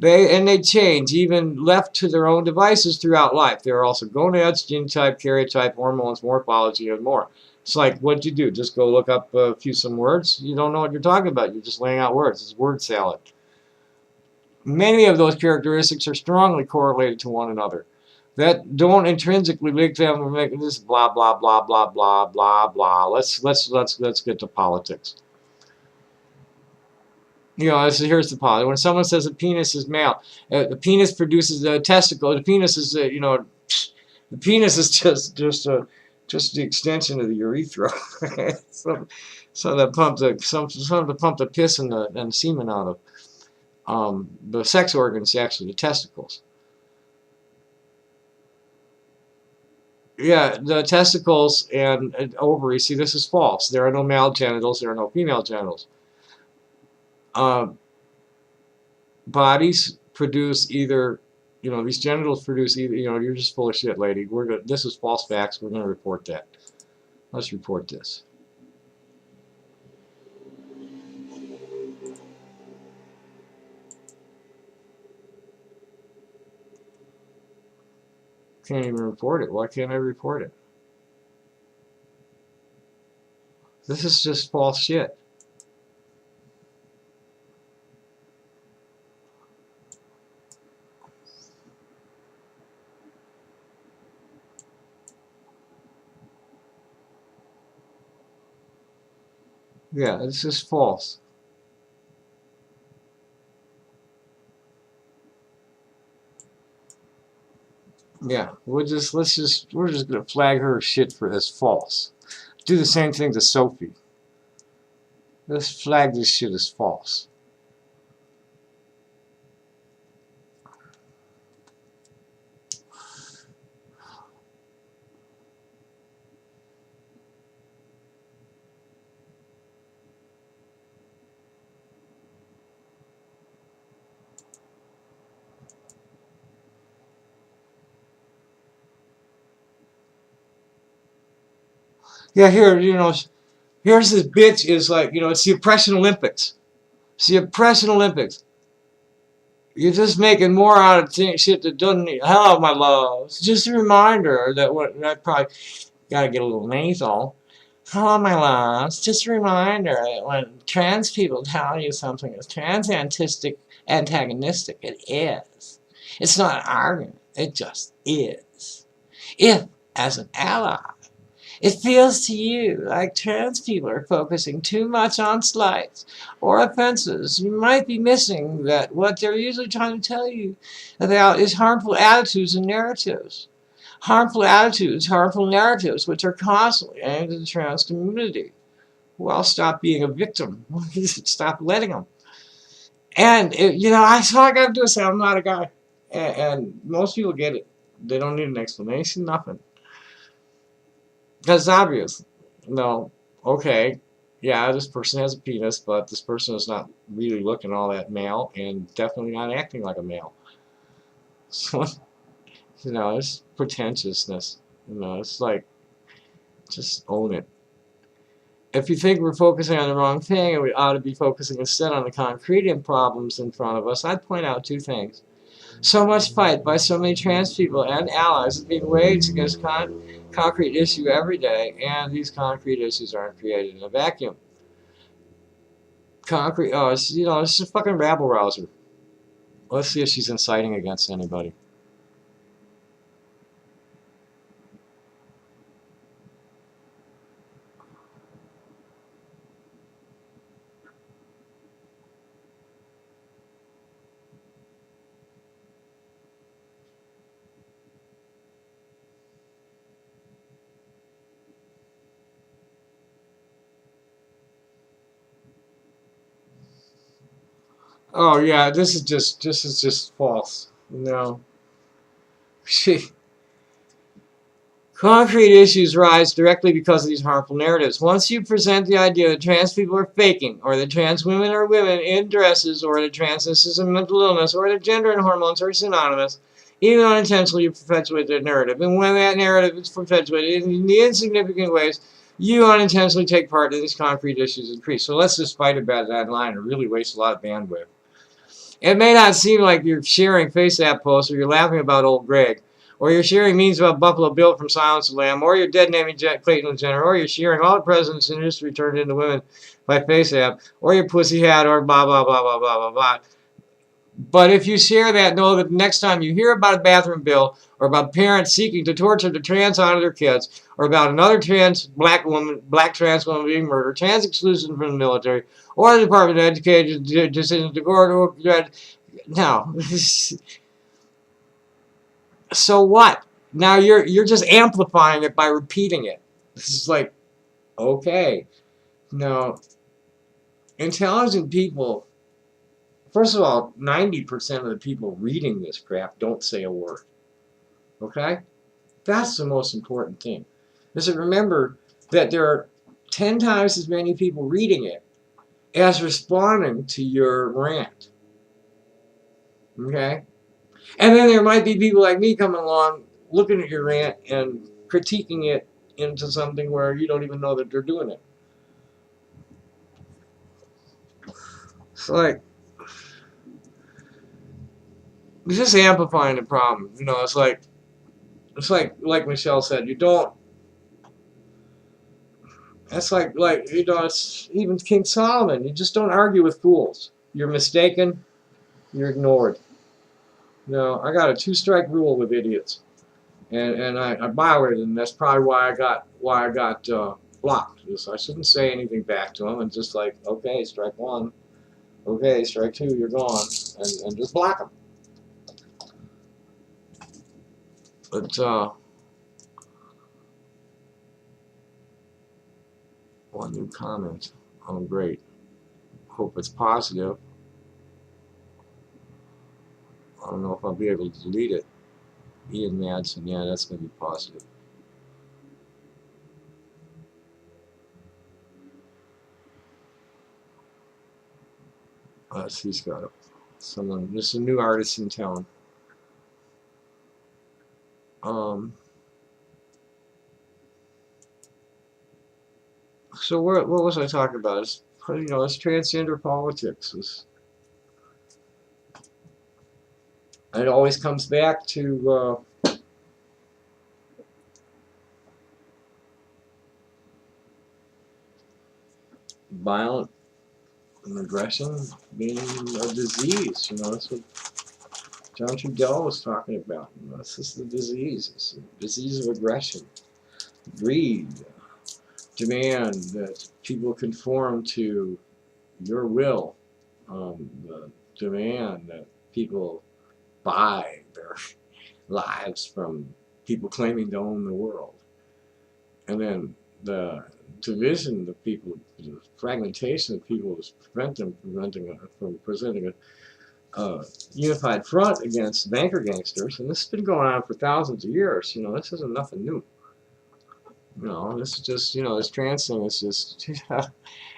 They change, even left to their own devices throughout life. There are also gonads, genotype, karyotype, hormones, morphology, and more. It's like, what'd you do? Just go look up some words? You don't know what you're talking about. You're just laying out words. It's word salad. Many of those characteristics are strongly correlated to one another. That don't intrinsically link them or make this blah blah blah blah blah blah blah. Let's get to politics. Here's the politics. When someone says a penis is male, the penis produces a testicle. The penis is the penis is just the extension of the urethra. so that pump the piss and the semen out of. The sex organs actually the testicles. Yeah, the testicles and ovaries. See, this is false. There are no male genitals. There are no female genitals. Bodies produce either, these genitals produce either. You're just full of shit, lady. This is false facts. We're gonna report that. Let's report this. Can't even report it. Why can't I report it? This is just false shit. Yeah, this is false. Yeah, we're just gonna flag her shit as false. Do the same thing to Sophie. Let's flag this shit as false. Yeah, here's this bitch is like, it's the oppression Olympics. It's the oppression Olympics. You're just making more out of shit that doesn't need. Hello, my love. It's just a reminder that probably gotta get a little nasal. Hello, my love. It's just a reminder that when trans people tell you something is antagonistic, it is. It's not an argument. It just is. If, as an ally, it feels to you like trans people are focusing too much on slights or offenses, you might be missing that what they're usually trying to tell you about is harmful attitudes and narratives. Harmful attitudes, harmful narratives, which are constantly aimed at the trans community. Well, stop being a victim. Stop letting them. And, that's all I got to do is say I'm not a guy. And most people get it. They don't need an explanation, nothing. That's obvious. No, okay, yeah, this person has a penis, but this person is not really looking all that male and definitely not acting like a male. So, it's pretentiousness. It's like, just own it. If you think we're focusing on the wrong thing and we ought to be focusing instead on the concrete and problems in front of us, I'd point out two things. So much fight by so many trans people and allies is being waged against concrete issue every day, and these concrete issues aren't created in a vacuum. Concrete, oh, it's a fucking rabble rouser. Let's see if she's inciting against anybody. Oh yeah, this is just false. She Concrete issues rise directly because of these harmful narratives. Once you present the idea that trans people are faking, or that trans women are women in dresses, or that transness is a mental illness, or that gender and hormones are synonymous, even unintentionally you perpetuate that narrative. And when that narrative is perpetuated in the insignificant ways, you unintentionally take part in these concrete issues increase. So let's just fight about that line. It really wastes a lot of bandwidth. It may not seem like you're sharing FaceApp posts or you're laughing about old Greg, or you're sharing memes about Buffalo Bill from Silence of the Lamb, or you're dead naming Clayton Jenner, or you're sharing all the presidents in history turned into women by FaceApp, or your pussy hat, or blah, blah, blah, blah, blah, blah, blah. But if you share that, know that the next time you hear about a bathroom bill, or about parents seeking to torture the trans out of their kids, or about another black trans woman being murdered, trans exclusion from the military, or the Department of Education decision to go to no. So what? Now you're just amplifying it by repeating it. This is like, okay. No, intelligent people, first of all, 90% of the people reading this crap don't say a word. Okay? That's the most important thing. Is to remember that there are 10 times as many people reading it as responding to your rant. Okay? And then there might be people like me coming along, looking at your rant and critiquing it into something where you don't even know that they're doing it. It's like, it's just amplifying the problem. It's like Michelle said, you don't. That's it's even King Solomon. You just don't argue with fools. You're mistaken. You're ignored. I got a two-strike rule with idiots, and I violated them. That's probably why I got blocked. Because I shouldn't say anything back to them, and just like, okay, strike one, okay, strike two, you're gone, and just block them. But one new comment. Oh, great. Hope it's positive. I don't know if I'll be able to delete it. Ian Madsen, yeah, that's going to be positive. He's got someone. There's a new artist in town. So what was I talking about? It's transgender politics. It always comes back to violent and aggression being a disease. That's what John Trudell was talking about. This is the disease. It's a disease of aggression, greed, demand that people conform to your will, the demand that people buy their lives from people claiming to own the world, and then the division of people, the fragmentation of people is preventing from presenting a unified front against banker gangsters, and this has been going on for thousands of years. This isn't nothing new. This is just, this trans thing is just,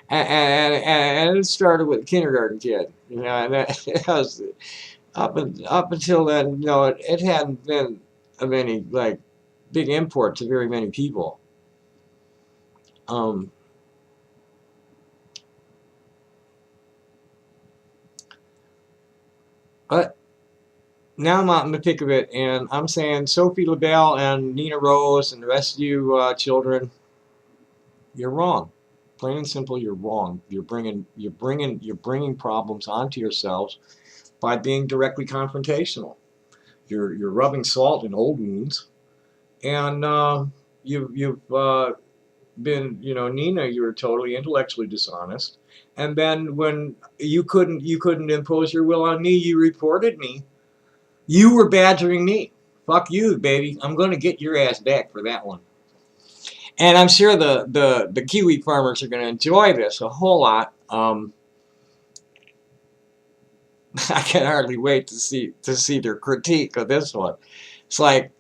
and it started with a kindergarten kid, and it was up until then, it hadn't been of any like big import to very many people. Um, but now I'm out in the thick of it, and I'm saying Sophie LaBelle and Nina Rose and the rest of you children, you're wrong. Plain and simple, you're wrong. You're bringing problems onto yourselves by being directly confrontational. You're rubbing salt in old wounds, and you've been, Nina, you were totally intellectually dishonest, and then when you couldn't impose your will on me, you reported me. You were badgering me. Fuck you, baby. I'm going to get your ass back for that one. And I'm sure the kiwi farmers are going to enjoy this a whole lot. I can hardly wait to see their critique of this one. It's like,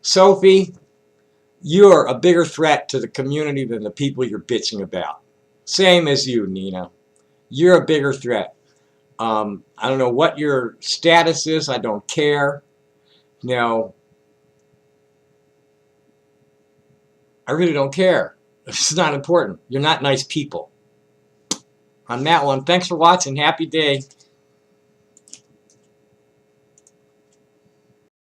Sophie, you're a bigger threat to the community than the people you're bitching about. Same as you, Nina. You're a bigger threat. I don't know what your status is. I don't care. No, I really don't care. It's not important. You're not nice people. On that one, thanks for watching. Happy day.